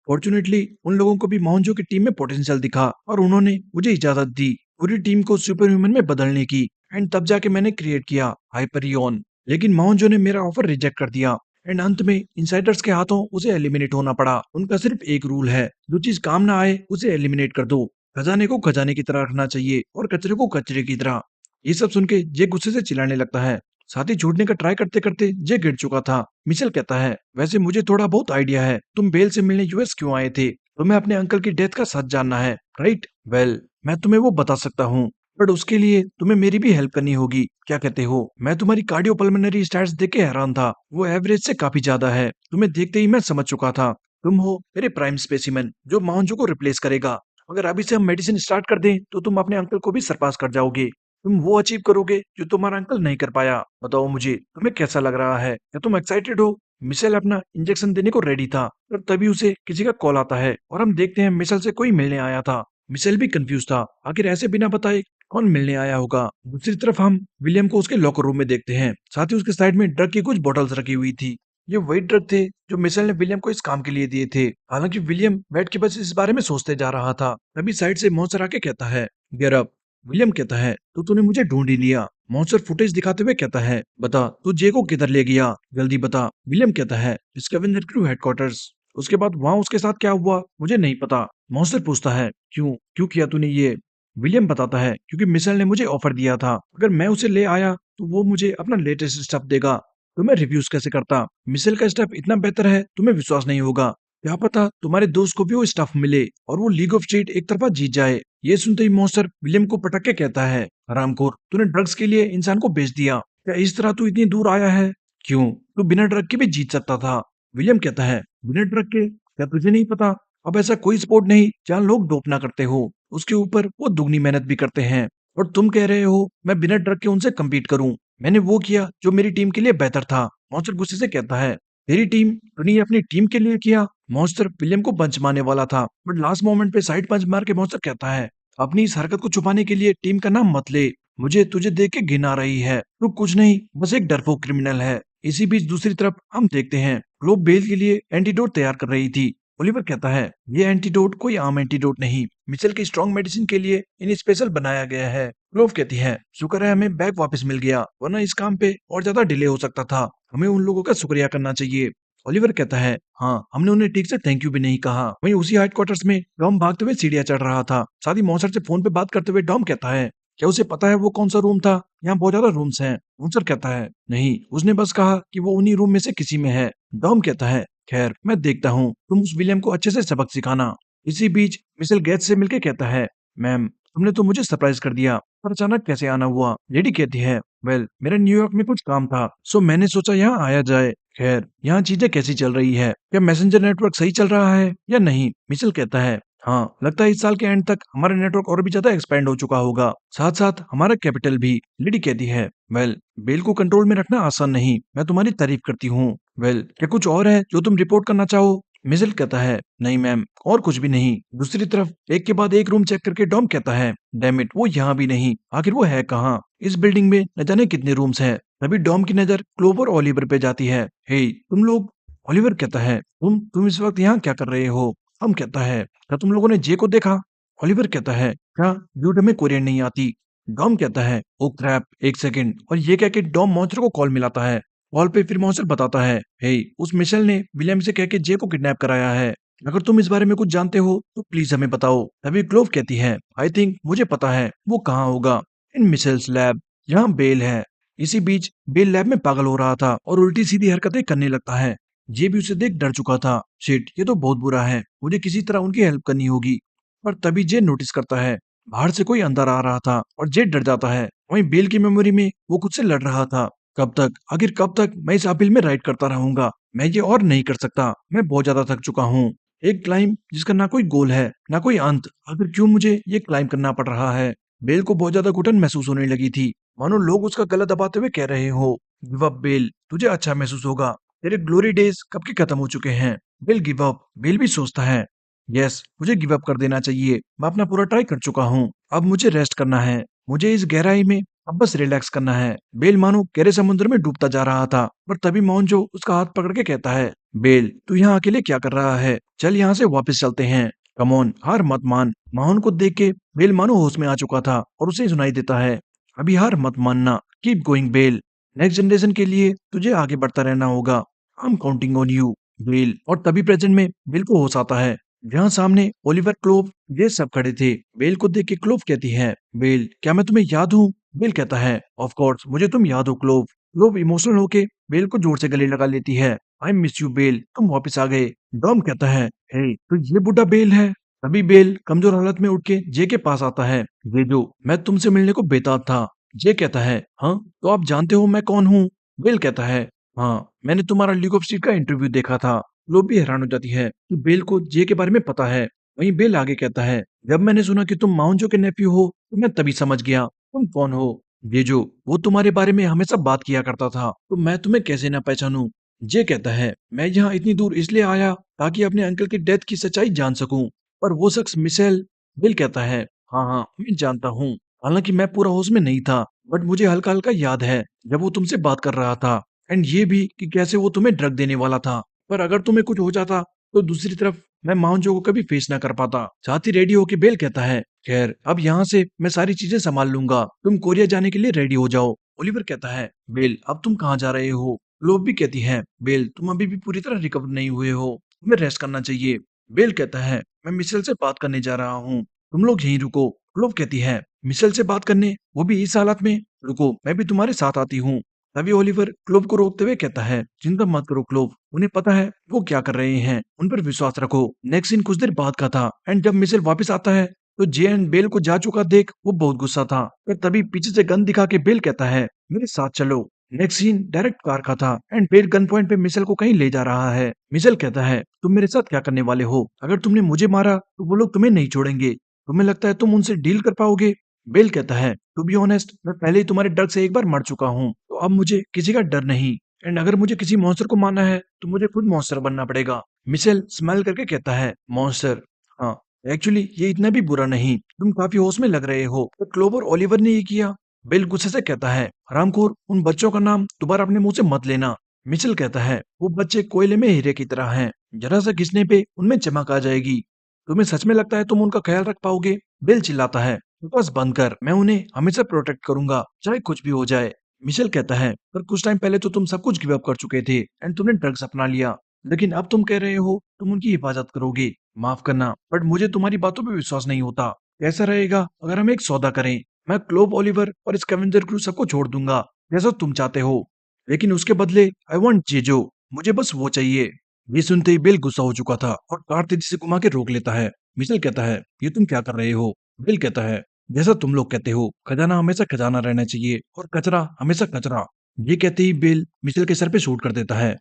Speaker 1: फॉर्चुनेटली उन लोगों को भी मोहनजो की टीम में पोटेंशियल दिखा, और उन्होंने मुझे इजाजत दी पूरी टीम को सुपर ह्यूमन में बदलने की। एंड तब जाके मैंने क्रिएट किया हाइपरियन। लेकिन मोहनजो ने मेरा ऑफर रिजेक्ट कर दिया, एंड अंत में इनसाइडर्स के हाथों उसे एलिमिनेट होना पड़ा। उनका सिर्फ एक रूल है, जो चीज काम ना आए उसे एलिमिनेट कर दो। खजाने को खजाने की तरह रखना चाहिए और कचरे को कचरे की तरह। ये सब सुन के जे गुस्से से चिल्लाने लगता है। साथ ही छूटने का ट्राई करते करते जे गिर चुका था। मिशेल कहता है, वैसे मुझे थोड़ा बहुत आइडिया है, तुम बेल से मिलने यूएस क्यों आए थे? तुम्हें अपने अंकल की डेथ का सच जानना है, राइट? वेल, मैं तुम्हें वो बता सकता हूँ, बट उसके लिए तुम्हें मेरी भी हेल्प करनी होगी। क्या कहते हो? मैं तुम्हारी कार्डियोपल्मोनरी स्टैट्स देख के हैरान था, वो एवरेज से काफी ज्यादा है। तुम्हें देखते ही मैं समझ चुका था, तुम हो मेरे प्राइम स्पेसिमेन जो माउंजो को रिप्लेस करेगा। अगर अभी से हम मेडिसिन स्टार्ट कर दें तो तुम अपने अंकल को भी सरपास कर जाओगे। तुम वो अचीव करोगे जो तुम्हारा अंकल नहीं कर पाया। बताओ मुझे, तुम्हें कैसा लग रहा है? क्या तुम एक्साइटेड हो? मिशेल अपना इंजेक्शन देने को रेडी था, और तभी उसे किसी का कॉल आता है, और हम देखते हैं मिशेल से कोई मिलने आया था। मिशेल भी कंफ्यूज था, आखिर ऐसे बिना बताए कौन मिलने आया होगा। दूसरी तरफ हम विलियम को उसके लॉकर रूम में देखते हैं, साथ ही उसके साइड में ड्रग की कुछ बॉटल्स रखी हुई थी। ये वही ड्रग थे जो मिशेल ने विलियम को इस काम के लिए दिए थे। हालांकि विलियम बैठ के बस इस बारे में सोचते जा रहा था, तभी साइड से मॉन्स्टर आके कहता है, गेट अप। विलियम कहता है, तो तूने मुझे ढूंढ ही लिया। मॉन्स्टर फुटेज दिखाते हुए कहता है, बता तू जे को किधर ले गया, जल्दी बता। विलियम कहता है, स्कैवेंजर क्रू हेडक्वार्टर्स। उसके बाद वहां उसके साथ क्या हुआ मुझे नहीं पता। मॉन्स्टर पूछता है, क्यों क्यों किया तूने ये? विलियम बताता है, क्योंकि मिशेल ने मुझे ऑफर दिया था, अगर मैं उसे ले आया तो वो मुझे अपना लेटेस्ट स्टफ देगा। तो मैं रिव्यूज कैसे करता? मिशेल का स्टफ इतना बेहतर है तुम्हें विश्वास नहीं होगा। क्या पता तुम्हारे दोस्त को भी वो स्टफ मिले और वो लीग ऑफ स्ट्रीट एक तरफा जीत जाए। ये सुनते ही मॉन्स्टर विलियम को पटक के कहता है, हरामखोर, तूने ड्रग्स के लिए इंसान को बेच दिया। क्या इस तरह तू इतनी दूर आया है? क्यों, तू बिना ड्रग के भी जीत सकता था। विलियम कहता है, बिना ड्रग के? क्या तुझे नहीं पता? अब ऐसा कोई स्पोर्ट नहीं जहाँ लोग डोप ना करते हो, उसके ऊपर वो दुगनी मेहनत भी करते हैं। और तुम कह रहे हो मैं बिना ड्रग के उनसे कम्पीट करूं? मैंने वो किया जो मेरी टीम के लिए बेहतर था। मॉन्स्टर गुस्से से कहता है, तेरी टीम? तूने ये अपनी टीम के लिए किया? मॉन्स्टर विलियम को पंच मारने वाला था, बट लास्ट मोमेंट पे साइड पंच मार के मॉन्स्टर कहता है, अपनी इस हरकत को छुपाने के लिए टीम का नाम मत ले। मुझे तुझे देख के घिन आ रही है। तू कुछ नहीं, बस एक डरपोक क्रिमिनल है। इसी बीच दूसरी तरफ हम देखते हैं ग्लोब बेल के लिए एंटीडोट तैयार कर रही थी। ओलिवर कहता है, ये एंटीडोट कोई आम एंटीडोट नहीं, मिचेल की स्ट्रॉन्ग मेडिसिन के लिए इन स्पेशल बनाया गया है। ग्लोव कहती है, शुक्र है हमें बैग वापस मिल गया, वरना इस काम पे और ज्यादा डिले हो सकता था। हमें उन लोगों का शुक्रिया करना चाहिए। ओलिवर कहता है, हाँ, हमने उन्हें ठीक से थैंक यू भी नहीं कहा। वहीं उसी हेडक्वार्टर्स में डॉम भागते हुए सीढ़ियां चढ़ रहा था। साथ ही मॉन्स्टर से फोन पे बात करते हुए डॉम कहता है, क्या उसे पता है वो कौन सा रूम था? यहाँ बहुत ज्यादा रूम्स हैं। मॉन्स्टर कहता है, नहीं, उसने बस कहा कि वो उन्हीं रूम में से किसी में है। डॉम कहता है, खैर मैं देखता हूँ, तुम उस विलियम को अच्छे से सबक सिखाना। इसी बीच मिशेल गेट्स से मिलके कहता है, मैम, तुमने तो मुझे सरप्राइज कर दिया, पर अचानक कैसे आना हुआ? लेडी कहती है, वेल, मेरा न्यूयॉर्क में कुछ काम था, सो मैंने सोचा यहाँ आया जाए। खैर, यहाँ चीजें कैसी चल रही है? क्या मैसेंजर नेटवर्क सही चल रहा है या नहीं? मिशेल कहता है, हाँ, लगता है इस साल के एंड तक हमारा नेटवर्क और भी ज्यादा एक्सपेंड हो चुका होगा, साथ साथ हमारा कैपिटल भी। लेडी कहती है, वेल, बेल को कंट्रोल में रखना आसान नहीं, मैं तुम्हारी तारीफ करती हूँ। वेल, क्या कुछ और है जो तुम रिपोर्ट करना चाहो? मिशेल कहता है, नहीं मैम, और कुछ भी नहीं। दूसरी तरफ एक के बाद एक रूम चेक करके डॉम कहता है, डैम इट, वो यहाँ भी नहीं, आखिर वो है कहाँ? इस बिल्डिंग में न जाने कितने रूम्स हैं। तभी डॉम की नजर क्लोव और ओलिवर पे जाती है। हे तुम लोग। ओलिवर कहता है, तुम इस वक्त यहाँ क्या कर रहे हो? हम कहता है, क्या तुम लोगों ने जे को देखा? ओलिवर कहता है, क्या झूठ में कोरियन नहीं आती? डॉम कहता है, ओ क्रैप, एक सेकंड, और ये कह के डॉम मॉन्स्टर को कॉल मिलाता है। कॉल पे फिर मॉन्स्टर बताता है, हे उस मिशेल ने विलियम से कह के जे को किडनैप कराया है। अगर तुम इस बारे में कुछ जानते हो तो प्लीज हमें बताओ। तभी क्लोव कहती है, आई थिंक मुझे पता है वो कहाँ होगा, इन मिशेल्स लैब। यहाँ बेल है। इसी बीच बेल लैब में पागल हो रहा था और उल्टी सीधी हरकतें करने लगता है। जे भी उसे देख डर चुका था। शिट, ये तो बहुत बुरा है, मुझे किसी तरह उनकी हेल्प करनी होगी। पर तभी जे नोटिस करता है, बाहर से कोई अंदर आ रहा था और जे डर जाता है। वहीं बेल की मेमोरी में वो खुद से लड़ रहा था, कब तक, आखिर कब तक मैं इस अपील में राइड करता रहूंगा? मैं ये और नहीं कर सकता, मैं बहुत ज्यादा थक चुका हूँ। एक क्लाइंब जिसका ना कोई गोल है ना कोई अंत, आखिर क्यों मुझे ये क्लाइंब करना पड़ रहा है? बेल को बहुत ज्यादा घुटन महसूस होने लगी थी, मानो लोग उसका गला दबाते हुए कह रहे हो, गिव अप बेल, तुझे अच्छा महसूस होगा, तेरे ग्लोरी डेज कब के खत्म हो चुके हैं। Bell give up. बेल भी सोचता है, यस मुझे गिव अप कर देना चाहिए, मैं अपना पूरा ट्राई कर चुका हूँ, अब मुझे रेस्ट करना है, मुझे इस गहराई में अब बस रिलैक्स करना है। बेल मानो गहरे समुद्र में डूबता जा रहा था, पर तभी मोहनजो उसका हाथ पकड़ के कहता है, बेल तू यहाँ अकेले क्या कर रहा है? चल यहाँ से वापस चलते हैं। कमोन, हार मत मान। मोहन को देख के बेल मानो होश में आ चुका था और उसे सुनाई देता है, अभी हार मत मानना, keep going Bell, next generation के लिए तुझे आगे बढ़ता रहना होगा, I am counting on you Bell. और तभी प्रेजेंट में बेल को होश आता है, जहाँ सामने ओलिवर, क्लोव, ये सब खड़े थे। बेल को देख के क्लोव कहती है, बेल क्या मैं तुम्हें याद हूँ? बेल कहता है, ऑफ कोर्स मुझे तुम याद हो क्लोव। क्लोव इमोशनल होके बेल को जोर से गले लगा लेती है, आई मिस यू बेल, तुम वापस आ गए। डॉम कहता है, हे तो ये बुढ़ा बेल है। तभी बेल कमजोर हालत में उठ के जे के पास आता है, ये जो मैं तुमसे मिलने को बेताब था। जे कहता है, हाँ तो आप जानते हो मैं कौन हूँ? बेल कहता है, हाँ मैंने तुम्हारा लीग ऑफ स्ट्रीट का इंटरव्यू देखा था। लोग भी हैरान हो जाती है कि बेल को जे के बारे में पता है। वहीं बेल आगे कहता है, जब मैंने सुना कि तुम माउंजो के नेफ्यू हो तो मैं तभी समझ गया तुम कौन हो। ये जो वो तुम्हारे बारे में हमेशा बात किया करता था, तो मैं तुम्हें कैसे ना पहचानूं? जे कहता है, मैं यहाँ इतनी दूर इसलिए आया ताकि अपने अंकल की डेथ की सच्चाई जान सकूं, पर वो शख्स मिशेल। बिल कहता है, हाँ हाँ मैं जानता हूँ, हालांकि मैं पूरा होश में नहीं था, बट मुझे हल्का हल्का याद है जब वो तुमसे बात कर रहा था, एंड ये भी कि कैसे वो तुम्हें ड्रग देने वाला था। पर अगर तुम्हें कुछ हो जाता तो दूसरी तरफ मैं माउंजो को कभी फेस ना कर पाता। साथ ही रेडी होके बेल कहता है, खैर अब यहाँ से मैं सारी चीजें संभाल लूंगा, तुम कोरिया जाने के लिए रेडी हो जाओ। ओलिवर कहता है, बेल अब तुम कहाँ जा रहे हो? लोब भी कहती है, बेल तुम अभी भी पूरी तरह रिकवर नहीं हुए हो, तुम्हें रेस्ट करना चाहिए। बेल कहता है, मैं मिशेल से बात करने जा रहा हूँ, तुम लोग यहीं रुको। लोब कहती है, मिशेल से बात करने, वो भी इस हालत में? रुको मैं भी तुम्हारे साथ आती हूँ। तभी ओलिवर क्लोव को रोकते हुए कहता है, चिंता मत करो क्लोव, उन्हें पता है वो क्या कर रहे हैं, उन पर विश्वास रखो। नेक्स्ट सीन कुछ देर बाद का था, एंड जब मिशेल वापस आता है तो जे एंड बेल को जा चुका देख वो बहुत गुस्सा था। पर तभी पीछे से गन दिखा के बेल कहता है, मेरे साथ चलो। नेक्स्ट सीन डायरेक्ट कार का था, एंड बेल गन पॉइंट पे मिशेल को कहीं ले जा रहा है। मिशेल कहता है, तुम मेरे साथ क्या करने वाले हो? अगर तुमने मुझे मारा तो वो लोग तुम्हें नहीं छोड़ेंगे, तुम्हें लगता है तुम उनसे डील कर पाओगे? बेल कहता है, टू बी ऑनेस्ट मैं पहले ही तुम्हारे डर से एक बार मर चुका हूँ, तो अब मुझे किसी का डर नहीं, एंड अगर मुझे किसी मॉन्स्टर को मारना है तो मुझे खुद मॉन्स्टर बनना पड़ेगा। मिशेल स्माइल करके कहता है, मॉन्स्टर, हाँ एक्चुअली ये इतना भी बुरा नहीं, तुम काफी होश में लग रहे हो। तो क्लोवर ओलिवर ने ये किया? बिल गुस्से से कहता है, हरामखोर, उन बच्चों का नाम दोबारा अपने मुंह से मत लेना। मिशेल कहता है, वो बच्चे कोयले में हीरे की तरह हैं, जरा सा घिसने पे उनमें चमक आ जाएगी। तुम्हें सच में लगता है तुम उनका ख्याल रख पाओगे? बिल चिल्लाता है, बस बंद कर, मैं उन्हें हमेशा प्रोटेक्ट करूंगा चाहे कुछ भी हो जाए। मिशेल कहता है, पर कुछ टाइम पहले तो तुम सब कुछ गिव अप कर चुके थे एंड तुमने ड्रग्स अपना लिया, लेकिन अब तुम कह रहे हो तुम उनकी हिफाजत करोगे। माफ करना, बट मुझे तुम्हारी बातों पे विश्वास नहीं होता। कैसा रहेगा अगर हम एक सौदा करें? मैं क्लोव, ओलिवर और स्कैवेंजर क्रू सबको छोड़ दूंगा, जैसा तुम चाहते हो, लेकिन उसके बदले आई वांट जेजो, मुझे बस वो चाहिए। ये सुनते ही बिल गुस्सा हो चुका था और कार तेजी से घुमा के रोक लेता है। मिशेल कहता है, ये तुम क्या कर रहे हो? बिल कहता है, जैसा तुम लोग कहते हो, खजाना हमेशा खजाना रहना चाहिए और कचरा हमेशा कचरा। ये कहते ही बिल मिशेल के सर पे शूट कर देता है।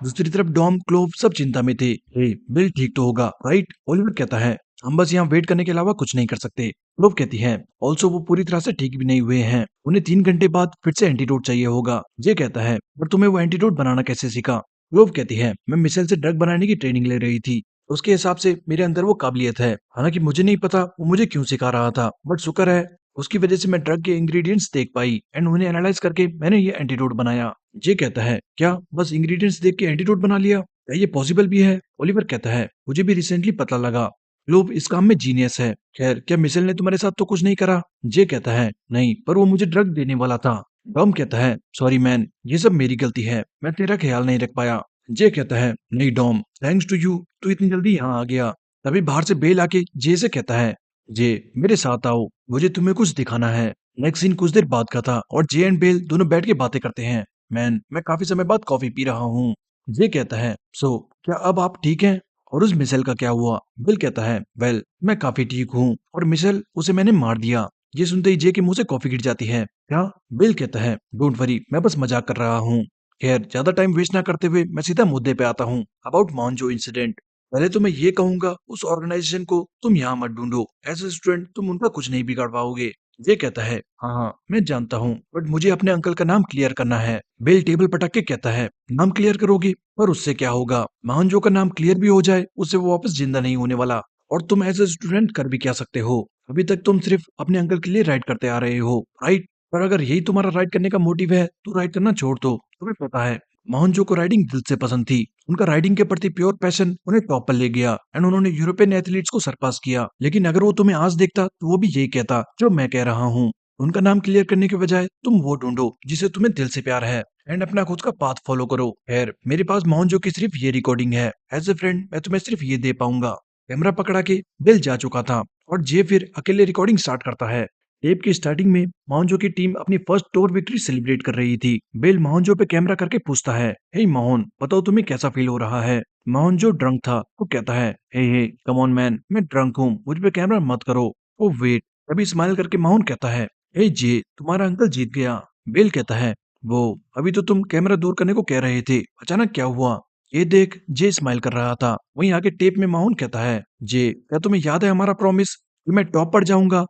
Speaker 1: दूसरी तरफ डॉम, क्लोव सब चिंता में थे। हे बिल ठीक तो होगा राइट? ओलिवर कहता है, हम बस यहाँ वेट करने के अलावा कुछ नहीं कर सकते। क्लोव कहती है, ऑल्सो वो पूरी तरह से ठीक भी नहीं हुए हैं, उन्हें 3 घंटे बाद फिर से एंटीडोट चाहिए होगा। जे कहता है, पर तुम्हें वो एंटीडोट बनाना कैसे सीखा? लोग कहती है मैं मिसाइल से ड्रग बनाने की ट्रेनिंग ले रही थी। उसके हिसाब से मेरे अंदर वो काबिलियत है। हालांकि मुझे नहीं पता वो मुझे क्यों सिखा रहा था, बट शुक्र है उसकी वजह से मैं ड्रग के इंग्रेडिएंट्स देख पाई एंड उन्हें एनालाइज करके मैंने ये एंटीडोट बनाया। जे कहता है क्या बस इंग्रेडिएंट्स देख के एंटीडोट बना लिया? क्या ये पॉसिबल भी है? ओलिवर कहता है मुझे भी रिसेंटली पता लगा। लोग इस काम में जीनियस है। खैर क्या मिसाइल ने तुम्हारे साथ तो कुछ नहीं करा? जे कहता है नहीं, पर वो मुझे ड्रग देने वाला था। टॉम कहता है सॉरी मैन, ये सब मेरी गलती है, मैं तेरा ख्याल नहीं रख पाया। जे कहता है नहीं डॉम, थैंक्स टू यू तू इतनी जल्दी यहाँ आ गया। तभी बाहर से बेल आके जे से कहता है जे मेरे साथ आओ, मुझे तुम्हें कुछ दिखाना है। नेक्स्ट सीन कुछ देर बाद का था और जे एंड बेल दोनों बैठ के बातें करते हैं। मैन मैं काफी समय बाद कॉफी पी रहा हूँ। जे कहता है सो क्या अब आप ठीक हैं? और उस मिसेल का क्या हुआ? बिल कहता है वेल मैं काफी ठीक हूँ और मिसेल उसे मैंने मार दिया। ये सुनते ही जे के मुंह से कॉफी गिर जाती है। क्या? बिल कहता है डोंट वरी, मैं बस मजाक कर रहा हूँ। खैर ज्यादा टाइम वेस्ट ना करते हुए मैं सीधा मुद्दे पे आता हूँ अबाउट मॉन्जो इंसिडेंट। पहले तो मैं ये कहूंगा उस ऑर्गेनाइजेशन को तुम यहाँ मत ढूंढो। एज ए स्टूडेंट तुम उनका कुछ नहीं बिगाड़ पाओगे। ये कहता है हाँ हाँ मैं जानता हूँ, बट मुझे अपने अंकल का नाम क्लियर करना है। बिल टेबल पटक के कहता है नाम क्लियर करोगे? पर उससे क्या होगा? महानजो का नाम क्लियर भी हो जाए उससे वो वापस जिंदा नहीं होने वाला। और तुम एज ए स्टूडेंट कर भी क्या सकते हो? अभी तक तुम सिर्फ अपने अंकल के लिए राइड करते आ रहे हो, राइट? पर अगर यही तुम्हारा राइड करने का मोटिव है तो राइड करना छोड़ दो। तुम्हें पता है मोहनजो को राइडिंग दिल से पसंद थी। उनका राइडिंग के प्रति प्योर पैशन उन्हें टॉप पर ले गया एंड उन्होंने यूरोपियन एथलीट्स को सरपास किया। लेकिन अगर वो तुम्हें आज देखता तो वो भी यही कहता जो मैं कह रहा हूँ। उनका नाम क्लियर करने के बजाय तुम वो ढूंढो जिसे तुम्हें दिल से प्यार है एंड अपना खुद का पाथ फॉलो करो। खैर मेरे पास मोहनजो की सिर्फ ये रिकॉर्डिंग है। एज ए फ्रेंड मैं तुम्हें सिर्फ ये दे पाऊंगा। कैमरा पकड़ा के बिल जा चुका था और जे फिर अकेले रिकॉर्डिंग स्टार्ट करता है। टेप की स्टार्टिंग में मोहनजो की टीम अपनी फर्स्ट टूर विक्ट्री सेलिब्रेट कर रही थी। बिल मोहनजो पे कैमरा करके पूछता है हे मोहन बताओ तुम्हें कैसा फील हो रहा है? मोहनजो ड्रंक था वो कहता है हे कम ऑन मैन, मैं ड्रंक हूँ, मुझ पे कैमरा मत करो। Oh wait. तभी स्माइल करके मोहन कहता है हे जे तुम्हारा अंकल जीत गया। बिल कहता है वो अभी तो तुम कैमरा दूर करने को कह रहे थे, अचानक क्या हुआ? ये देख जे स्माइल कर रहा था। वहीं आगे टेप में मोहन कहता है जे क्या तुम्हें याद है हमारा प्रॉमिस कि मैं टॉप पर जाऊंगा?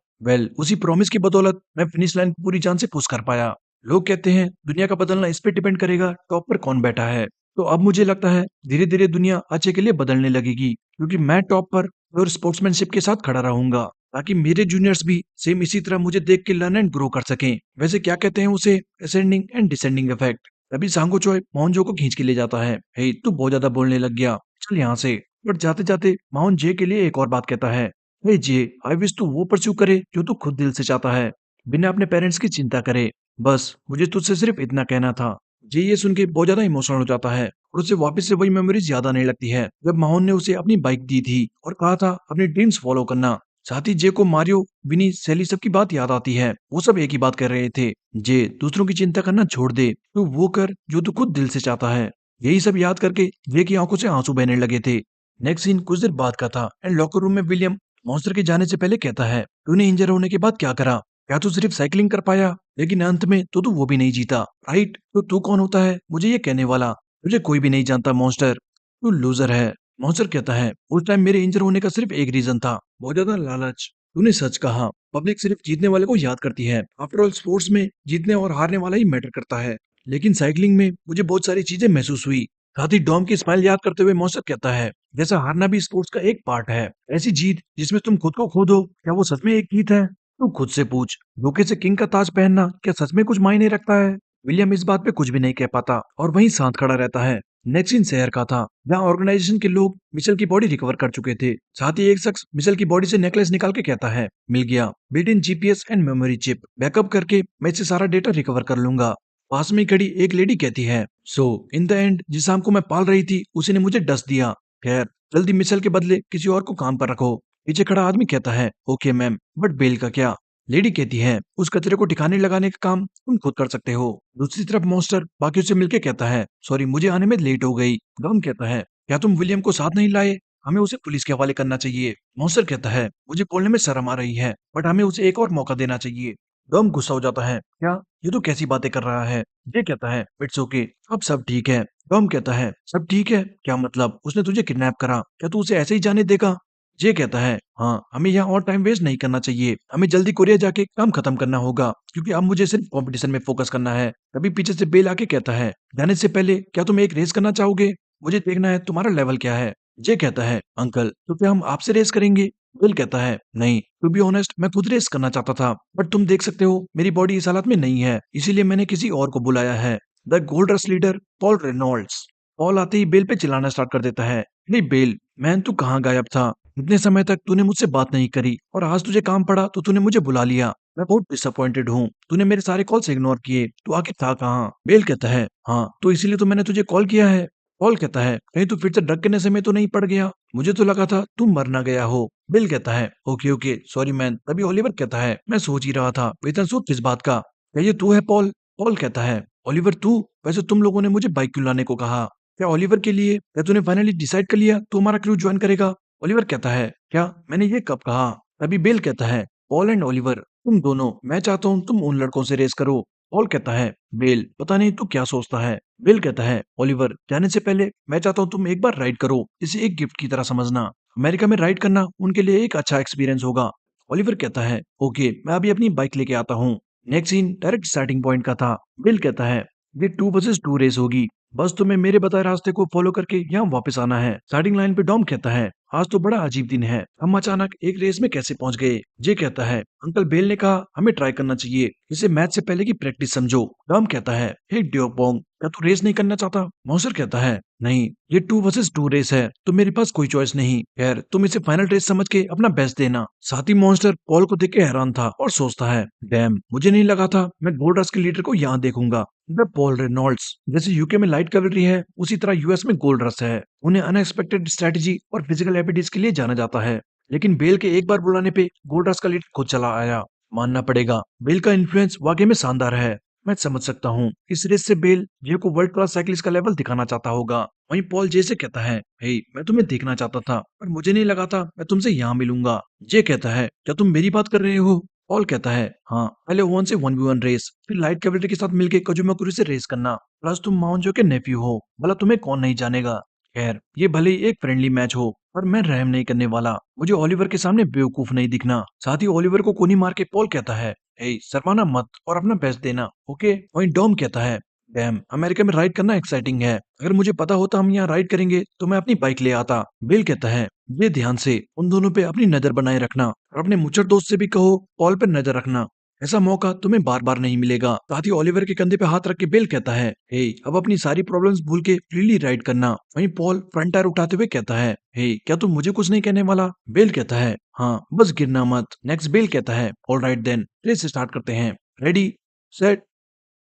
Speaker 1: उसी प्रॉमिस की बदौलत मैं फिनिश लाइन पूरी जान से पुश कर पाया। लोग कहते हैं दुनिया का बदलना इस पे डिपेंड करेगा टॉप पर कौन बैठा है। तो अब मुझे लगता है धीरे धीरे दुनिया अच्छे के लिए बदलने लगेगी, क्योंकि मैं टॉप पर और स्पोर्ट्समैनशिप के साथ खड़ा रहूंगा, ताकि मेरे जूनियर्स भी सेम इसी तरह मुझे देख के लर्न एंड ग्रो कर सकें। वैसे क्या कहते हैं उसे, असेंडिंग एंड डिसेंडिंग इफेक्ट। तभी सांगो चोय मोहनजो को खींच के ले जाता है। हे तू बहुत ज्यादा बोलने लग गया, चल यहाँ से। बट जाते जाते मोहन जे के लिए एक और बात कहता है। हे जे आई विश तू वो परस्यू करे जो तू खुद दिल से चाहता है, बिना अपने पेरेंट्स की चिंता करे। बस मुझे तुझसे सिर्फ इतना कहना था। जे ये सुन के बहुत ज्यादा इमोशनल हो जाता है और उसे वापस से वही मेमोरीज याद आने लगती है जब मोहन ने उसे अपनी बाइक दी थी और कहा था अपने ड्रीम्स फॉलो करना। साथ ही जे को मारियो, विनी, सैली सबकी बात याद आती है। वो सब एक ही बात कर रहे थे, जे दूसरों की चिंता करना छोड़ दे, तू वो कर जो तू खुद दिल से चाहता है। यही सब याद करके जे की आंखों से आंसू बहने लगे थे। नेक्स्ट सीन कुछ देर बाद का था एंड लॉकर रूम में विलियम मॉन्स्टर के जाने से पहले कहता है तूने इंजर होने के बाद क्या करा? क्या तू सिर्फ साइकिलिंग कर पाया? लेकिन अंत में तो तू वो भी नहीं जीता, राइट? तो तू कौन होता है मुझे ये कहने वाला? तुझे कोई भी नहीं जानता मॉन्स्टर, तू लूजर है। मॉन्स्टर कहता है उस टाइम मेरे इंजर होने का सिर्फ एक रीजन था, बहुत ज्यादा लालच। तूने सच कहा, पब्लिक सिर्फ जीतने वाले को याद करती है। आफ्टर ऑल स्पोर्ट्स में जीतने और हारने वाला ही मैटर करता है। लेकिन साइकिलिंग में मुझे बहुत सारी चीजें महसूस हुई। साथ ही डॉम की स्माइल याद करते हुए मॉन्स्टर कहता है जैसा हारना भी स्पोर्ट्स का एक पार्ट है। ऐसी जीत जिसमें तुम खुद को खो दो, क्या वो सच में एक जीत है? तू खुद से पूछ, धोखे से किंग का ताज पहनना क्या सच में कुछ मायने रखता है? विलियम इस बात पे कुछ भी नहीं कह पाता और वहीं शांत खड़ा रहता है। नेक्स्ट इन शहर का था जहाँ ऑर्गेनाइजेशन के लोग मिशेल की बॉडी रिकवर कर चुके थे। साथ ही एक शख्स मिशेल की बॉडी से नेकलेस निकाल के कहता है मिल गया, built in GPS and memory chip, backup करके मैं इससे सारा डेटा रिकवर कर लूंगा। पास में खड़ी एक लेडी कहती है सो इन द एंड जिस शाम को मैं पाल रही थी उसी ने मुझे डस दिया। खैर जल्दी मिशेल के बदले किसी और को काम पर रखो। पीछे खड़ा आदमी कहता है ओके मैम, बट बेल का क्या? लेडी कहती है उस कचरे को ठिकाने लगाने का काम तुम खुद कर सकते हो। दूसरी तरफ मॉन्स्टर बाकियों से मिलके कहता है सॉरी मुझे आने में लेट हो गई। डॉन कहता है क्या तुम विलियम को साथ नहीं लाए? हमें उसे पुलिस के हवाले करना चाहिए। मॉन्स्टर कहता है मुझे बोलने में शर्म आ रही है, बट हमें उसे एक और मौका देना चाहिए। डॉम गुस्सा हो जाता है क्या ये तो कैसी बातें कर रहा है? ये कहता है इट्स ओके, अब सब ठीक है। टॉम कहता है सब ठीक है क्या मतलब? उसने तुझे किडनैप करा, क्या तू उसे ऐसे ही जाने देगा? जे कहता है, हाँ, हमें यहाँ और टाइम वेस्ट नहीं करना चाहिए। हमें जल्दी कोरिया जाके काम खत्म करना होगा, क्योंकि अब मुझे सिर्फ कॉम्पिटिशन में फोकस करना है। तभी पीछे से बेल आके कहता है, जाने से पहले क्या तुम एक रेस करना चाहोगे? मुझे देखना है तुम्हारा लेवल क्या है। जे कहता है, अंकल, तो क्या हम आपसे रेस करेंगे? बेल कहता है, नहीं, टू बी ऑनेस्ट मैं खुद रेस करना चाहता था, बट तुम देख सकते हो मेरी बॉडी इस हालत में नहीं है, इसीलिए मैंने किसी और को बुलाया है। The gold rush leader Paul Reynolds. Paul आते ही बेल पे चिल्लाना स्टार्ट कर देता है, नहीं बेल, मैन तू कहाँ गायब था? इतने समय तक तूने मुझसे बात नहीं करी और आज तुझे काम पड़ा तो तूने मुझे बुला लिया। मैं बहुत डिसअपॉइंटेड हूँ। तूने मेरे सारे कॉल्स इग्नोर किए। तू आखिर था कहाँ? बेल कहता है, हाँ, तो इसीलिए तो मैंने तुझे कॉल किया है। पॉल कहता है, कहीं तू फिर से ड्रग के नशे में तो नहीं पड़ गया? मुझे तो लगा था तू मर ना गया हो। बिल कहता है, ओके ओके सॉरी मैन। तभी ओलिवर कहता है, मैं सोच ही रहा था इतना सोच किस बात का? क्या ये तू है पॉल? पॉल कहता है, ओलिवर तू? वैसे तुम लोगों ने मुझे बाइक क्यों लाने को कहा? क्या ओलिवर के लिए? क्या तूने फाइनली डिसाइड कर लिया तू हमारा क्रू ज्वाइन करेगा? ओलिवर कहता है, क्या मैंने ये कब कहा? तभी बेल कहता है, पॉल एंड ओलिवर, तुम दोनों, मैं चाहता हूँ तुम उन लड़कों से रेस करो। पॉल कहता है, बेल पता नहीं तू क्या सोचता है। बेल कहता है, ओलिवर जाने से पहले मैं चाहता हूँ तुम एक बार राइड करो, इसे एक गिफ्ट की तरह समझना। अमेरिका में राइड करना उनके लिए एक अच्छा एक्सपीरियंस होगा। ओलिवर कहता है, ओके मैं अभी अपनी बाइक लेके आता हूँ। Next scene direct starting point का था। बिल कहता है, ये 2 वर्सेस 2 रेस होगी, बस तुम्हें मेरे बताए रास्ते को फॉलो करके यहाँ वापस आना है। स्टार्टिंग लाइन पे डॉम कहता है, आज तो बड़ा अजीब दिन है, हम अचानक एक रेस में कैसे पहुंच गए? जे कहता है, अंकल बेल ने कहा हमें ट्राई करना चाहिए, इसे मैच से पहले की प्रैक्टिस समझो। डॉम कहता है, हे ड्योपोंग, क्या तू रेस नहीं करना चाहता? मॉन्स्टर कहता है, नहीं, ये 2 वर्सेस 2 रेस है, तो मेरे पास कोई चॉइस नहीं। खैर तुम इसे फाइनल रेस समझ के अपना बेस्ट देना। साथ ही मॉन्स्टर पॉल को देख के हैरान था और सोचता है, डैम, मुझे नहीं लगा था मैं गोल्ड रश के लीडर को यहाँ देखूंगा। The Paul Reynolds. जैसे यूके में लाइट कैवलरी है, उसी तरह यूएस में गोल्ड रश है। उन्हें अनएक्सपेक्टेड स्ट्रेटजी और फिजिकल एबिलिटीज के लिए जाना जाता है। लेकिन बेल के एक बार बुलाने पे गोल्ड रश का लीडर खुद चला आया। मानना पड़ेगा, बेल का इन्फ्लुएंस वाकई में शानदार है। मैं समझ सकता हूँ इस रेस से बेल जे को वर्ल्ड क्लास साइकिलिस्ट का लेवल दिखाना चाहता होगा। वहीं पॉल जे से कहता है, हे मैं तुम्हें देखना चाहता था, पर मुझे नहीं लगा था मैं तुमसे यहाँ मिलूंगा। जे कहता है, क्या तुम मेरी बात कर रहे हो? पॉल कहता है, हाँ, पहले 1 से 1v1 रेस, फिर लाइट कैवलरी के साथ मिलकर कजुमाकुरी से रेस करना। प्लस तुम माउंजो के नेफ्यू हो, भला तुम्हें कौन नहीं जानेगा। खैर ये भले ही एक फ्रेंडली मैच हो, पर मैं रहम नहीं करने वाला। मुझे ओलिवर के सामने बेवकूफ नहीं दिखना। साथ ही ओलिवर को कोनी मार के पॉल कहता है, ए शर्माना मत और अपना बेस्ट देना, ओके? वहीं डॉम कहता है, डैम, अमेरिका में राइड करना एक्साइटिंग है। अगर मुझे पता होता हम यहाँ राइड करेंगे तो मैं अपनी बाइक ले आता। बिल कहता है, ये ध्यान से उन दोनों पे अपनी नजर बनाए रखना और अपने मुचर दोस्त से भी कहो पॉल पर नजर रखना। ऐसा मौका तुम्हें बार बार नहीं मिलेगा। साथ ही ओलिवर के कंधे पे हाथ रख के बिल कहता है, हे अब अपनी सारी प्रॉब्लम्स भूल के फ्रीली राइड करना। वहीं पॉल फ्रंट टायर उठाते हुए कहता है, हे क्या तुम मुझे कुछ नहीं कहने वाला? बिल कहता है, हाँ, बस गिरना मत। नेक्स्ट बिल कहता है, ऑलराइट देन, रेस स्टार्ट करते हैं। Ready, set,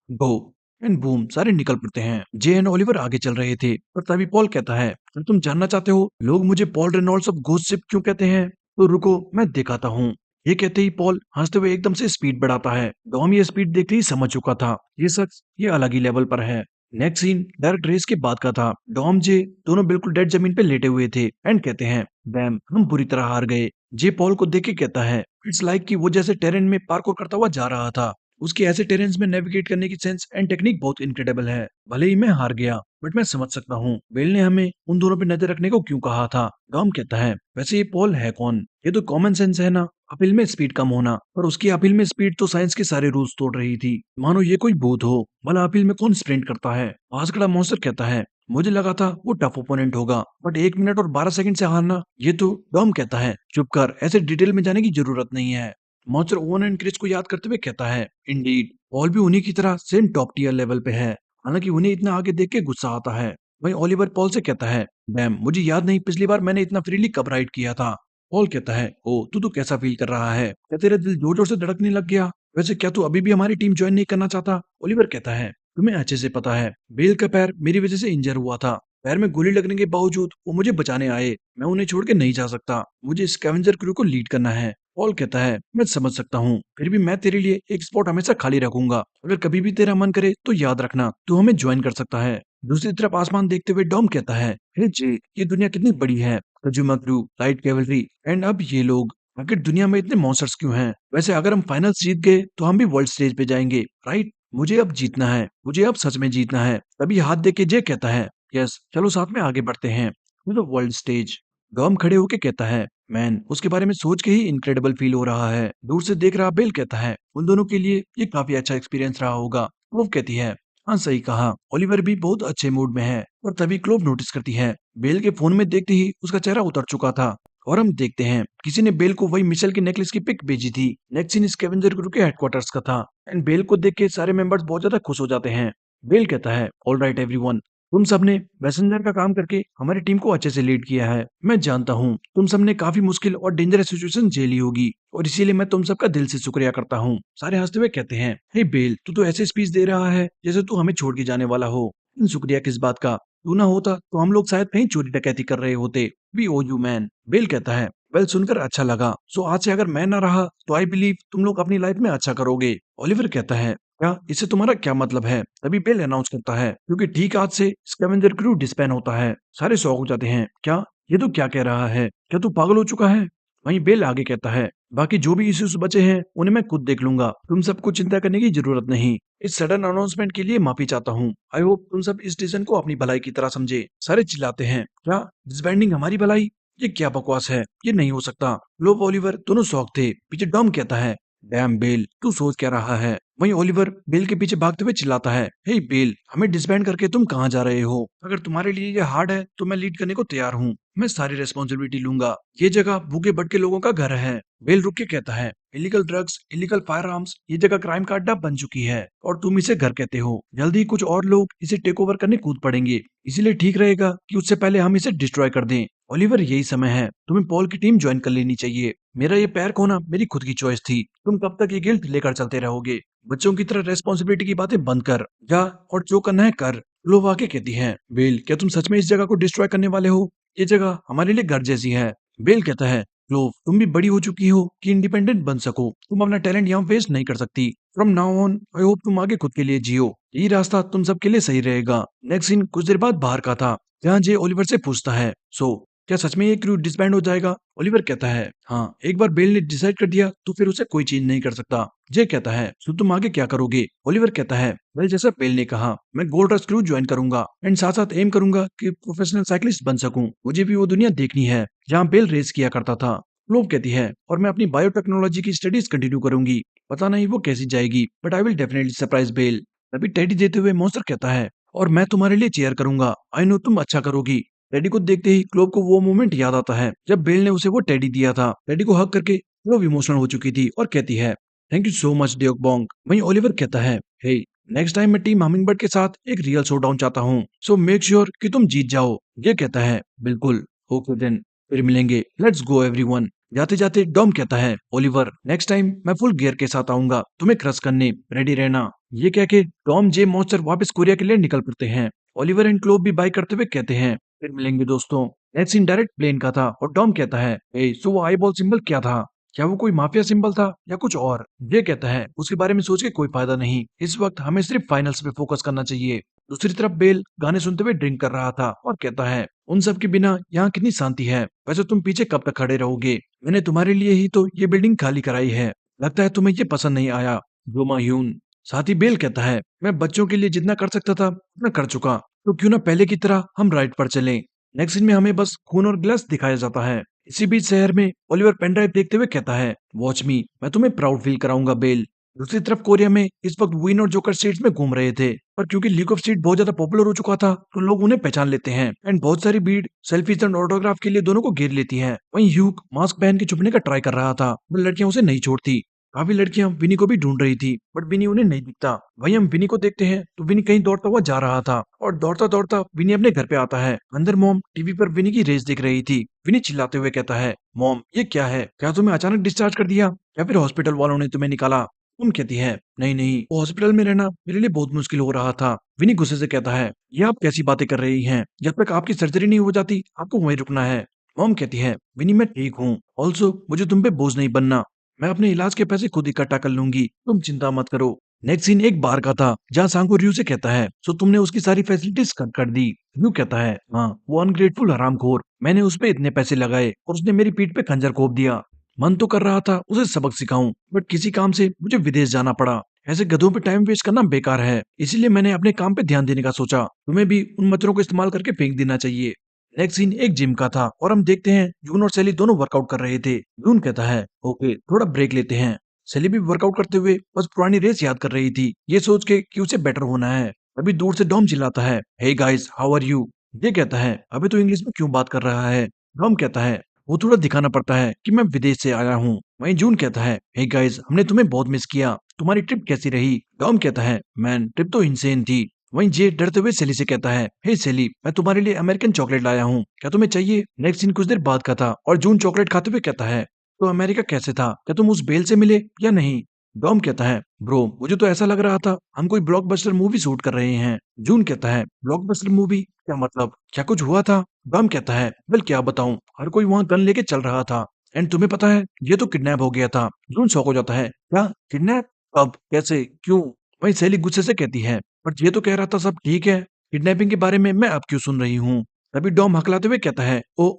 Speaker 1: go. And boom, सारे निकल पड़ते हैं। जे एंड ओलिवर आगे चल रहे थे, पर तभी पॉल कहता है, अगर तुम जानना चाहते हो लोग मुझे पॉल रेनॉल्ड्स ऑफ घोस्ट क्यों कहते हैं, तो रुको मैं दिखाता हूँ। ये कहते ही पॉल हंसते हुए एकदम से स्पीड बढ़ाता है। डॉम ये स्पीड देखते ही समझ चुका था ये शख्स ये अलग ही लेवल पर है। नेक्स्ट सीन डायरेक्ट रेस के बाद का था। डॉम जे दोनों बिल्कुल डेड जमीन पे लेटे हुए थे एंड कहते हैं, बैम, हम बुरी तरह हार गए। जे पॉल को देख के कहता है, इट्स लाइक कि वो जैसे टेरेन में पार्कोर करता हुआ जा रहा था। उसकी ऐसे टेरेन्स में नेविगेट करने की सेंस एंड टेक्निक बहुत इनक्रेडिबल है। भले ही मैं हार गया, बट मैं समझ सकता हूँ बेल ने हमें उन दोनों पे नजर रखने को क्यों कहा था। डॉम कहता है, वैसे ये पॉल है कौन? ये तो कॉमन सेंस है ना, अपील में स्पीड कम होना। पर उसकी अपील में स्पीड तो साइंस के सारे रूल्स तोड़ रही थी, मानो ये कोई भूत हो। भला अपील में कौन स्प्रिंट करता है? पास खड़ा मॉन्स्टर कहता है, मुझे लगा था वो टफ ओपोनेंट होगा, बट 1 मिनट और 12 सेकंड से हारना, ये तो। डॉम कहता है, चुप कर, ऐसे डिटेल में जाने की जरूरत नहीं है। मॉन्स्टर ओवन एंड क्रिस को याद करते हुए कहता है, इंडीड, पॉल भी उन्हीं की तरह सेम टॉप टियर लेवल पे है, हालांकि उन्हें इतना आगे देख के गुस्सा आता है। वहीं ओलिवर पॉल से कहता है, मैम मुझे याद नहीं पिछली बार मैंने इतना फ्रीली कब राइड किया था। पॉल कहता है, ओ तू तो कैसा फील कर रहा है? क्या तेरा दिल जोर जोर से धड़कने लग गया? वैसे क्या तू अभी भी हमारी टीम ज्वाइन नहीं करना चाहता? ओलिवर कहता है, तुम्हें अच्छे से पता है बेल का पैर मेरी वजह से इंजर हुआ था। पैर में गोली लगने के बावजूद वो मुझे बचाने आए। मैं उन्हें छोड़ के नहीं जा सकता, मुझे स्कैवेंजर क्रू को लीड करना है। पॉल कहता है, मैं समझ सकता हूँ, फिर भी मैं तेरे लिए एक स्पॉट हमेशा खाली रखूंगा। अगर कभी भी तेरा मन करे तो याद रखना तू हमें ज्वाइन कर सकता है। दूसरी तरफ आसमान देखते हुए डॉम कहता है, हे जी, ये दुनिया कितनी बड़ी है। Consumer crew, light cavalry and अब ये लोग, आखिर दुनिया में इतने मॉन्स्टर्स क्यों हैं? वैसे अगर हम फाइनल्स जीत गए तो हम भी वर्ल्ड स्टेज पे जाएंगे, राइट? मुझे अब जीतना है, मुझे अब सच में जीतना है। तभी हाथ दे के जे कहता है, यस, चलो साथ में आगे बढ़ते हैं, तो वर्ल्ड स्टेज। डॉम खड़े होके कहता है, मैन, उसके बारे में सोच के ही इनक्रेडिबल फील हो रहा है। दूर से देख रहा बेल कहता है, उन दोनों के लिए ये काफी अच्छा एक्सपीरियंस रहा होगा। क्लोव कहती है, हाँ सही कहा। ओलिवर भी बहुत अच्छे मूड में है। और तभी क्लोव नोटिस करती है, बेल के फोन में देखते ही उसका चेहरा उतर चुका था। और हम देखते हैं किसी ने बेल को वही मिशेल के नेकलेस की पिक भेजी थी। नेक्स्ट सीन स्कैवेंजर क्रू के हेडक्वार्टर्स का था। एंड बेल को देख के सारे मेंबर्स बहुत ज्यादा खुश हो जाते हैं। बेल कहता है, ऑल राइट एवरीवन, तुम सबने मैसेंजर का काम करके हमारी टीम को अच्छे से लीड किया है। मैं जानता हूँ तुम सबने काफी मुश्किल और डेंजरस सिचुएशन झेली होगी, और इसीलिए मैं तुम सबका दिल से शुक्रिया करता हूँ। सारे हंसते हुए कहते हैं, हे बेल, तू तो ऐसे स्पीच दे रहा है जैसे तू हमें छोड़ के जाने वाला हो। शुक्रिया किस बात का? तू ना होता तो हम लोग शायद कहीं चोरी डकैती कर रहे होते। We owe you man. Bell कहता है, वेल सुनकर अच्छा लगा। सो आज से अगर मैं ना रहा तो आई बिलीव तुम लोग अपनी लाइफ में अच्छा करोगे। ओलिवर कहता है, क्या इससे तुम्हारा क्या मतलब है? तभी बेल अनाउंस करता है, क्योंकि ठीक आज से स्कैवेंजर क्रू डिस्बैंड होता है। सारे शॉक हो जाते हैं, क्या ये तो क्या कह रहा है? क्या तू पागल हो चुका है? वहीं बेल आगे कहता है, बाकी जो भी इश्यूज बचे हैं उन्हें मैं खुद देख लूंगा। तुम सबको चिंता करने की जरूरत नहीं। इस सडन अनाउंसमेंट के लिए माफी चाहता हूँ। आई होप तुम सब इस डिसीजन को अपनी भलाई की तरह समझे। सारे चिल्लाते हैं, क्या डिसबैंडिंग हमारी भलाई? ये क्या बकवास है? ये नहीं हो सकता। लोब ओलिवर दोनों शौक थे। पीछे डॉम कहता है, डैम बेल, तू सोच क्या रहा है? वहीं ओलिवर बेल के पीछे भागते हुए चिल्लाता है, हे बेल, हमें डिसबैंड करके तुम कहाँ जा रहे हो? अगर तुम्हारे लिए ये हार्ड है तो मैं लीड करने को तैयार हूँ। मैं सारी रेस्पॉन्सिबिलिटी लूंगा। ये जगह भूखे भटके लोगों का घर है। बेल रुक के कहता है, illegal drugs, illegal fire arms, ये जगह क्राइम का अड्डा बन चुकी है और तुम इसे घर कहते हो। जल्दी ही कुछ और लोग इसे टेक ओवर करने कूद पड़ेंगे। इसीलिए ठीक रहेगा कि उससे पहले हम इसे डिस्ट्रॉय कर दें। ओलिवर, यही समय है। तुम्हें पॉल की टीम ज्वाइन कर लेनी चाहिए। मेरा ये पैर खोना मेरी खुद की चॉइस थी। तुम कब तक ये गिल्ट लेकर चलते रहोगे? बच्चों की तरह रेस्पॉन्सिबिलिटी की बातें बंद कर। जा और जो करना है कर। लोग आके कहती हैं, बेल, क्या तुम सच में इस जगह को डिस्ट्रॉय करने वाले हो? ये जगह हमारे लिए घर जैसी है। बेल कहता है, क्लोव, तुम भी बड़ी हो चुकी हो कि इंडिपेंडेंट बन सको। तुम अपना टैलेंट यहाँ वेस्ट नहीं कर सकती। From now on I hope तुम आगे खुद के लिए जियो। यही रास्ता तुम सबके लिए सही रहेगा। नेक्स्ट सीन कुछ देर बाद बाहर का था, जहाँ जे ओलिवर से पूछता है, सो क्या सच में ये क्रू डिसबैंड हो जाएगा? ओलिवर कहता है, हाँ, एक बार बेल ने डिसाइड कर दिया तो फिर उसे कोई चेंज नहीं कर सकता। जे कहता है, सो तुम आगे क्या करोगे? ओलिवर कहता है, वेल जैसा बेल ने कहा, मैं गोल्ड रश क्रू ज्वाइन करूंगा एंड साथ साथ एम करूंगा कि प्रोफेशनल साइकिलिस्ट बन सकूं। मुझे भी वो दुनिया देखनी है जहाँ बेल रेस किया करता था। क्लोव कहती है, और मैं अपनी बायोटेक्नोलॉजी की स्टडीज कंटिन्यू करूंगी। पता नहीं वो कैसी जाएगी, but I will definitely surprise Bell. तभी टेडी देते हुए मॉन्स्टर कहता है, और मैं तुम्हारे लिए चेयर करूंगा। आई नो तुम अच्छा करोगी। टेडी को देखते ही क्लोव को वो मोमेंट याद आता है जब बेल ने उसे वो टेडी दिया था। टेडी को हक करके क्लोव इमोशनल हो चुकी थी और कहती है, thank you so much Deok Bong. वहीं ओलिवर कहता है, हे, नेक्स्ट टाइम मैं टीम हमिंगबर्ड के साथ एक रियल शोडाउन चाहता हूँ, सो मेक श्योर कि तुम जीत जाओ। ये कहता है, बिल्कुल, ओके देन, फिर मिलेंगे, लेट्स गो एवरीवन। जाते जाते डॉम कहता है, ओलिवर, नेक्स्ट टाइम मैं फुल गियर के साथ आऊंगा तुम्हें क्रश करने, रेडी रहना। ये कह के टॉम, जे, मॉन्स्टर वापस कोरिया के लिए निकल पड़ते हैं। ओलिवर एंड क्लोव भी बाय करते हुए कहते हैं, फिर मिलेंगे दोस्तों। नेक्स्ट सीन डायरेक्ट प्लेन का था और टॉम कहता है, ए, सो वो आई बॉल सिंबल क्या था? क्या वो कोई माफिया सिंबल था या कुछ और? ये कहता है, उसके बारे में सोच के कोई फायदा नहीं। इस वक्त हमें सिर्फ फाइनल्स पे फोकस करना चाहिए। दूसरी तरफ बेल गाने सुनते हुए ड्रिंक कर रहा था और कहता है, उन सब के बिना यहाँ कितनी शांति है। वैसे तुम पीछे कब तक खड़े रहोगे? मैंने तुम्हारे लिए ही तो ये बिल्डिंग खाली कराई है। लगता है तुम्हें ये पसंद नहीं आया। जो मायून। साथ ही बेल कहता है, मैं बच्चों के लिए जितना कर सकता था उतना कर चुका, तो क्यों ना पहले की तरह हम राइड पर चलें। नेक्स्ट सीन में हमें बस खून और गिलास दिखाया जाता है। इसी बीच शहर में ओलिवर पेनड्राइव देखते हुए कहता है, वॉच मी, मैं तुम्हें प्राउड फील कराऊंगा बेल। दूसरी तरफ कोरिया में इस वक्त विन और जोकर स्ट्रीट्स में घूम रहे थे, पर क्योंकि लीग ऑफ स्ट्रीट बहुत ज्यादा पॉपुलर हो चुका था तो लोग उन्हें पहचान लेते हैं एंड बहुत सारी भीड़ सेल्फीज एंड ऑटोग्राफ के लिए दोनों को घेर लेती है। वहीं ह्यूग मास्क पहन के छुपने का ट्राई कर रहा था, पर लड़कियां उसे नहीं छोड़ती। काफी लड़कियां विनी को भी ढूंढ रही थी, बट विनी उन्हें नहीं दिखता। वहीं हम विनी को देखते हैं तो विनी कहीं दौड़ता हुआ जा रहा था और दौड़ता दौड़ता विनी अपने घर पे आता है। अंदर मॉम टीवी पर विनी की रेस देख रही थी। विनी चिल्लाते हुए कहता है, मॉम, ये क्या है? क्या तुम्हें अचानक डिस्चार्ज कर दिया या फिर हॉस्पिटल वालों ने तुम्हें निकाला? तुम कहती है, नहीं नहीं, वो हॉस्पिटल में रहना मेरे लिए बहुत मुश्किल हो रहा था। विनी गुस्से से कहता है, ये आप कैसी बातें कर रही हैं? जब तक आपकी सर्जरी नहीं हो जाती आपको वहीं रुकना है। मॉम कहती है, विनी मैं ठीक हूँ, ऑल्सो मुझे तुम पे बोझ नहीं बनना। मैं अपने इलाज के पैसे खुद इकट्ठा कर लूंगी, तुम चिंता मत करो। नेक्स्ट सीन एक बार का था जहाँ सांगो रयू से कहता है, सो तुमने उसकी सारी फैसिलिटीज कट कर दी? रयू कहता है, हाँ, वो अनग्रेटफुल हरामखोर, मैंने उस पे इतने पैसे लगाए और उसने मेरी पीठ पे खंजर घोंप दिया। मन तो कर रहा था उसे सबक सिखाऊं, बट किसी काम से मुझे विदेश जाना पड़ा। ऐसे गधों पे टाइम वेस्ट करना बेकार है, इसीलिए मैंने अपने काम पे ध्यान देने का सोचा। तुम्हें भी उन मच्छरों को इस्तेमाल करके फेंक देना चाहिए। नेक्स्ट सीन एक जिम का था और हम देखते हैं जून और सेली दोनों वर्कआउट कर रहे थे। जून कहता है ओके थोड़ा ब्रेक लेते हैं। सेली भी वर्कआउट करते हुए बस पुरानी रेस याद कर रही थी, ये सोच के कि उसे बेटर होना है। अभी दूर से डॉम चिल्लाता है, hey guys how are you. ये कहता है अभी तो इंग्लिश में क्यों बात कर रहा है। डॉम कहता है वो थोड़ा दिखाना पड़ता है कि मैं विदेश से आया हूँ। वहीं जून कहता है हे गाइस हमने तुम्हें बहुत मिस किया, तुम्हारी ट्रिप कैसी रही। डॉम कहता है मैन ट्रिप तो इंसेन थी। वहीं जे डरते हुए सेली से कहता है हे सेली मैं तुम्हारे लिए अमेरिकन चॉकलेट लाया हूँ, क्या तुम्हें चाहिए। नेक्स्ट सीन कुछ देर बाद का था और जून चॉकलेट खाते हुए कहता है तो अमेरिका कैसे था, क्या तुम उस बेल से मिले या नहीं। डॉम कहता है ब्रो मुझे तो ऐसा लग रहा था हम कोई ब्लॉकबस्टर मूवी शूट कर रहे हैं। जून कहता है ब्लॉकबस्टर मूवी क्या मतलब, क्या कुछ हुआ था। डॉम कहता है वेल क्या बताऊं, हर कोई वहां गन लेके चल रहा था एंड तुम्हें पता है ये तो किडनैप हो गया था। जून शॉक हो जाता है क्या किडनैप, कब कैसे क्यों। वहीं सैली गुस्से से कहती है पर ये तो कह रहा था सब ठीक है, किडनैपिंग के बारे में मैं अब क्यों सुन रही हूँ। तभी डॉम हकलाते हुए कहता है ओ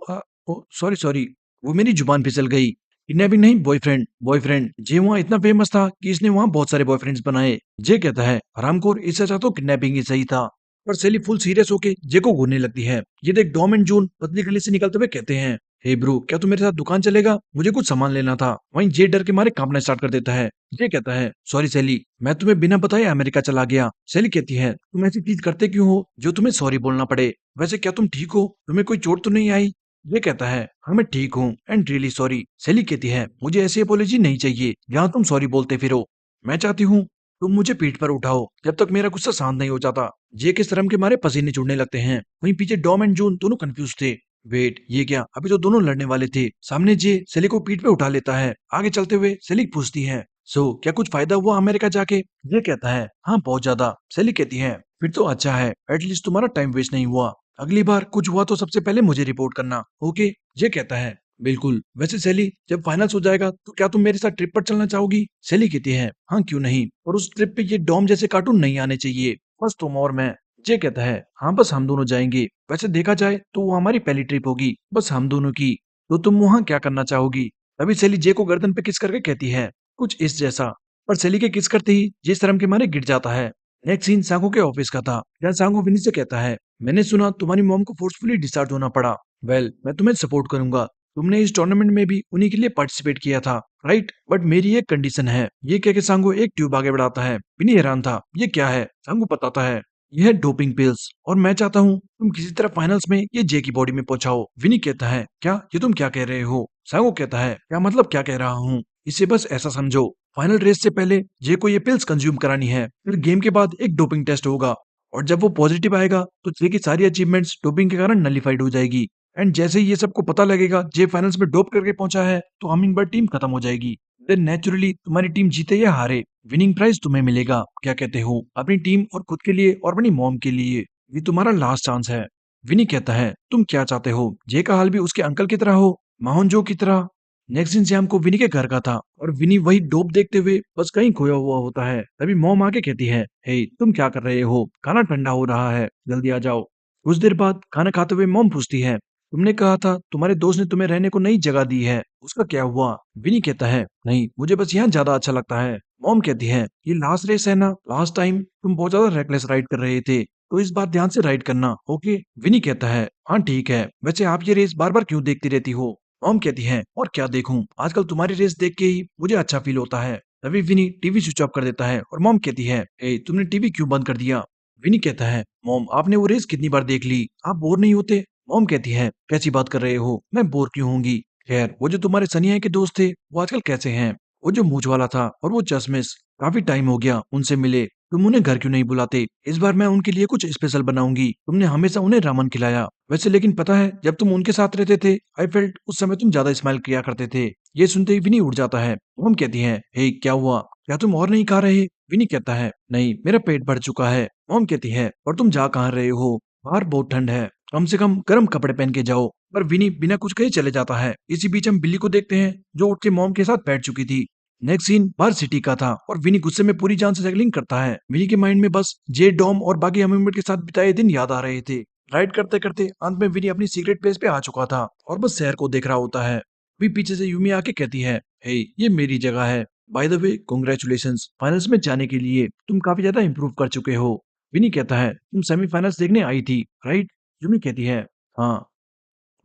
Speaker 1: सॉरी सॉरी, वो मेरी जुबान फिसल गई। किडनैपिंग नहीं बॉयफ्रेंड बॉयफ्रेंड। जे वहाँ इतना फेमस था कि इसने वहाँ बहुत सारे बॉयफ्रेंड्स बनाए। जे कहता है हरामखोर, इससे अच्छा तो किडनैपिंग ही सही था। पर सेली फुल सीरियस होके जे को घूरने लगती है। ये देख डॉम एंड जून पतली गली से निकलते हुए कहते हैं हे ब्रो क्या तू मेरे साथ दुकान चलेगा, मुझे कुछ सामान लेना था। वहीं जे डर के मारे कांपना स्टार्ट कर देता है। जे कहता है सॉरी सैली मैं तुम्हें बिना बताए अमेरिका चला गया। सैली कहती है तुम ऐसी चीज करते क्यों हो जो तुम्हें सॉरी बोलना पड़े, वैसे क्या तुम ठीक हो, तुम्हें कोई चोट तो नहीं आई। ये कहता है हाँ मैं ठीक हूँ एंड रियली सॉरी। सैली कहती है मुझे ऐसी अपोलॉजी नहीं चाहिए जहाँ तुम सॉरी बोलते फिरो, मैं चाहती हूँ तुम मुझे पीठ पर उठाओ जब तक मेरा गुस्सा शांत नहीं हो जाता। जे के शर्म के मारे पसीने छूटने लगते हैं। वहीं पीछे डॉम एंड जून दोनों कंफ्यूज थे। वेट ये क्या, अभी तो दोनों लड़ने वाले थे। सामने जे सेली को पीठ पे उठा लेता है। आगे चलते हुए सेली पूछती है सो क्या कुछ फायदा हुआ अमेरिका जाके। ये कहता है हाँ बहुत ज्यादा। सेली कहती है फिर तो अच्छा है, एटलीस्ट तुम्हारा टाइम वेस्ट नहीं हुआ। अगली बार कुछ हुआ तो सबसे पहले मुझे रिपोर्ट करना ओके। ये कहता है बिल्कुल। वैसे सेली जब फाइनल्स हो जाएगा तो क्या तुम मेरे साथ ट्रिप पर चलना चाहोगी। सेली कहती है हाँ क्यों नहीं, और उस ट्रिप पे ये डॉम जैसे कार्टून नहीं आने चाहिए, बस तुम और मैं। जे कहता है हाँ बस हम दोनों जाएंगे, वैसे देखा जाए तो वो हमारी पहली ट्रिप होगी बस हम दोनों की, तो तुम वहां क्या करना चाहोगी। तभी सेली जे को गर्दन पे किस करके कहती है कुछ इस जैसा, पर सेली के किस करते ही जे शर्म के मारे गिर जाता है। नेक्स्ट सीन सांगो के ऑफिस का था जहाँ सांगो विनी से कहता है मैंने सुना तुम्हारी मॉम को फोर्सफुली डिस्चार्ज होना पड़ा। वेल मैं तुम्हें सपोर्ट करूंगा, तुमने इस टूर्नामेंट में भी उन्हीं के लिए पार्टिसिपेट किया था राइट, बट मेरी एक कंडीशन है। ये कह के सांगो एक ट्यूब आगे बढ़ाता है। विनी हैरान था ये क्या है। सांगो बताता है यह है डोपिंग पिल्स और मैं चाहता हूँ तुम किसी तरह फाइनल्स में ये जे की बॉडी में पहुंचाओ। विनी कहता है क्या ये तुम क्या कह रहे हो। सांगो कहता है क्या मतलब क्या कह रहा हूँ, इसे बस ऐसा समझो फाइनल रेस से पहले जे को ये पिल्स कंज्यूम करानी है, फिर गेम के बाद एक डोपिंग टेस्ट होगा और जब वो पॉजिटिव आएगा तो जे की सारी अचीवमेंट्स डोपिंग के कारण नलिफाइड हो जाएगी। एंड जैसे ही ये सबको पता लगेगा जे फाइनल्स में डोप करके पहुंचा है तो हमिंग बर्ड टीम खत्म हो जाएगी। देन नेचुरली तुम्हारी टीम जीते या हारे विनिंग प्राइज तुम्हें मिलेगा। क्या कहते हो, अपनी टीम और खुद के लिए और अपनी मॉम के लिए, ये तुम्हारा लास्ट चांस है। विनी कहता है तुम क्या चाहते हो, जे का हाल भी उसके अंकल की तरह हो, माहौंजो की तरह। नेक्स्ट दिन शाम को विनी के घर का था और विनी वही डोप देखते हुए बस कहीं खोया हुआ होता है। तभी मॉम आके कहती है हे तुम क्या कर रहे हो, खाना ठंडा हो रहा है जल्दी आ जाओ। कुछ देर बाद खाना खाते हुए मॉम पूछती है तुमने कहा था तुम्हारे दोस्त ने तुम्हें रहने को नई जगह दी है, उसका क्या हुआ। विनी कहता है नहीं मुझे बस यहाँ ज्यादा अच्छा लगता है। मॉम कहती है ये लास्ट रेस है ना, लास्ट टाइम तुम बहुत ज्यादा रेकलेस राइड कर रहे थे तो इस बार ध्यान से राइड करना ओके। विनी कहता है हाँ ठीक है, वैसे आप ये रेस बार बार क्यों देखती रहती हो। मॉम कहती है और क्या देखूं, आजकल तुम्हारी रेस देख के ही मुझे अच्छा फील होता है। तभी विनी टीवी स्विच ऑफ कर देता है और मॉम कहती है ए तुमने टीवी क्यों बंद कर दिया। विनी कहता है मॉम आपने वो रेस कितनी बार देख ली, आप बोर नहीं होते। मॉम कहती है कैसी बात कर रहे हो, मैं बोर क्यों होंगी। खैर वो जो तुम्हारे सनिया के दोस्त थे वो आजकल कैसे हैं, वो जो मूछ वाला था और वो चश्मिश, काफी टाइम हो गया उनसे मिले, तुम उन्हें घर क्यों नहीं बुलाते। इस बार मैं उनके लिए कुछ स्पेशल बनाऊंगी, तुमने हमेशा उन्हें रामन खिलाया, वैसे लेकिन पता है जब तुम उनके साथ रहते थे आई फेल्ट उस समय तुम ज्यादा स्माइल किया करते थे। ये सुनते ही विनी उठ जाता है। मॉम कहती है हे क्या हुआ, क्या तुम और नहीं खा रहे। विनी कहता है नहीं मेरा पेट भर चुका है। मॉम कहती है और तुम जा कहाँ रहे हो, बाहर बहुत ठंड है, कम से कम गर्म कपड़े पहन के जाओ। पर विनी बिना कुछ कहे चले जाता है। इसी बीच हम बिल्ली को देखते हैं जो उठ के मॉम के साथ बैठ चुकी थी। नेक्स्ट सीन बार सिटी का था और विनी गुस्से में पूरी जान से जगलिंग करता है। विनी के माइंड में बस जे डॉम और बाकी हमिंगबर्ड के साथ बिताए दिन याद आ रहे थे। राइड करते करते अंत में विनी अपनी सीक्रेट प्लेस पे आ चुका था और बस शहर को देख रहा होता है। अभी पीछे से यूमी आके कहती है हे ये मेरी जगह है, by the way congratulations finals में जाने के लिए तुम काफी ज्यादा इंप्रूव कर चुके हो। विनी कहता है तुम सेमीफाइनल्स देखने आई थी राइट। यूमी कहती है हाँ।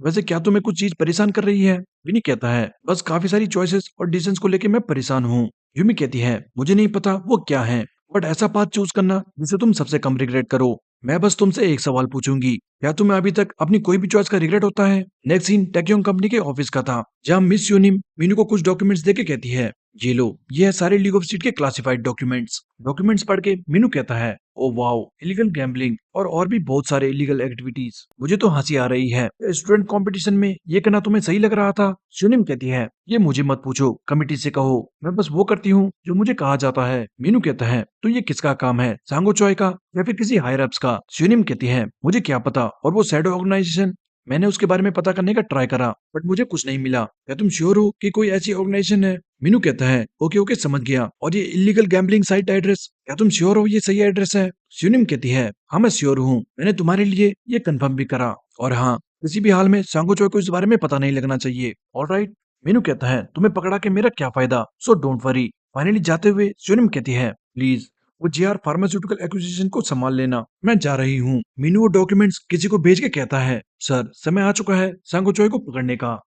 Speaker 1: वैसे क्या तुम्हें कुछ चीज परेशान कर रही है? विनी कहता है, बस काफी सारी चॉइसेस और डिसीजंस को लेके मैं परेशान हूँ। यूमी कहती है, मुझे नहीं पता वो क्या है, बट ऐसा पाथ चूज करना जिसे तुम सबसे कम रिग्रेट करो। मैं बस तुमसे एक सवाल पूछूंगी, क्या तुम्हें अभी तक अपनी कोई भी चॉइस का रिग्रेट होता है? नेक्स्ट सीन टेक्योंग कंपनी के ऑफिस का था, जहाँ मिस यूनिम मीनू को कुछ डॉक्यूमेंट्स देके कहती है, ये लो, ये है सारे लीग ऑफ स्ट्रीट के क्लासिफाइड डॉक्यूमेंट्स। डॉक्यूमेंट्स पढ़ के मीनू कहता है, ओ वाओ, इलीगल गैम्बलिंग और भी बहुत सारे इलीगल एक्टिविटीज। मुझे तो हंसी आ रही है। स्टूडेंट कंपटीशन में ये करना तुम्हें सही लग रहा था? सुनिम कहती है, ये मुझे मत पूछो, कमिटी से कहो, मैं बस वो करती हूँ जो मुझे कहा जाता है। मीनू कहता है, तो ये किसका काम है, सांगो चॉय का या फिर किसी हायर अप्स का? सुनिम कहती है, मुझे क्या पता, और वो शैडो ऑर्गेनाइजेशन, मैंने उसके बारे में पता करने का ट्राई करा, बट मुझे कुछ नहीं मिला। क्या तुम श्योर हो कि कोई ऐसी ऑर्गेनाइजेशन है? मीनू कहता है, ओके ओके समझ गया, और ये इलीगल गैम्बलिंग साइट एड्रेस, क्या तुम श्योर हो ये सही एड्रेस है? स्यूनिम कहती है, हाँ मैं श्योर हूँ, मैंने तुम्हारे लिए ये कंफर्म भी करा, और हाँ, किसी भी हाल में सांगो चोय को इस बारे में पता नहीं लगना चाहिए। ऑलराइट। मीनू कहता है, तुम्हें पकड़ा के मेरा क्या फायदा, सो डोंट वरी। फाइनली जाते हुए स्यूनिम कहती है, प्लीज वो जेआर फार्मास्यूटिकल एक्विजिशन को संभाल लेना, मैं जा रही हूँ। मीनू वो डॉक्यूमेंट्स किसी को भेज के कहता है, सर समय आ चुका है सांगो चोय को पकड़ने का।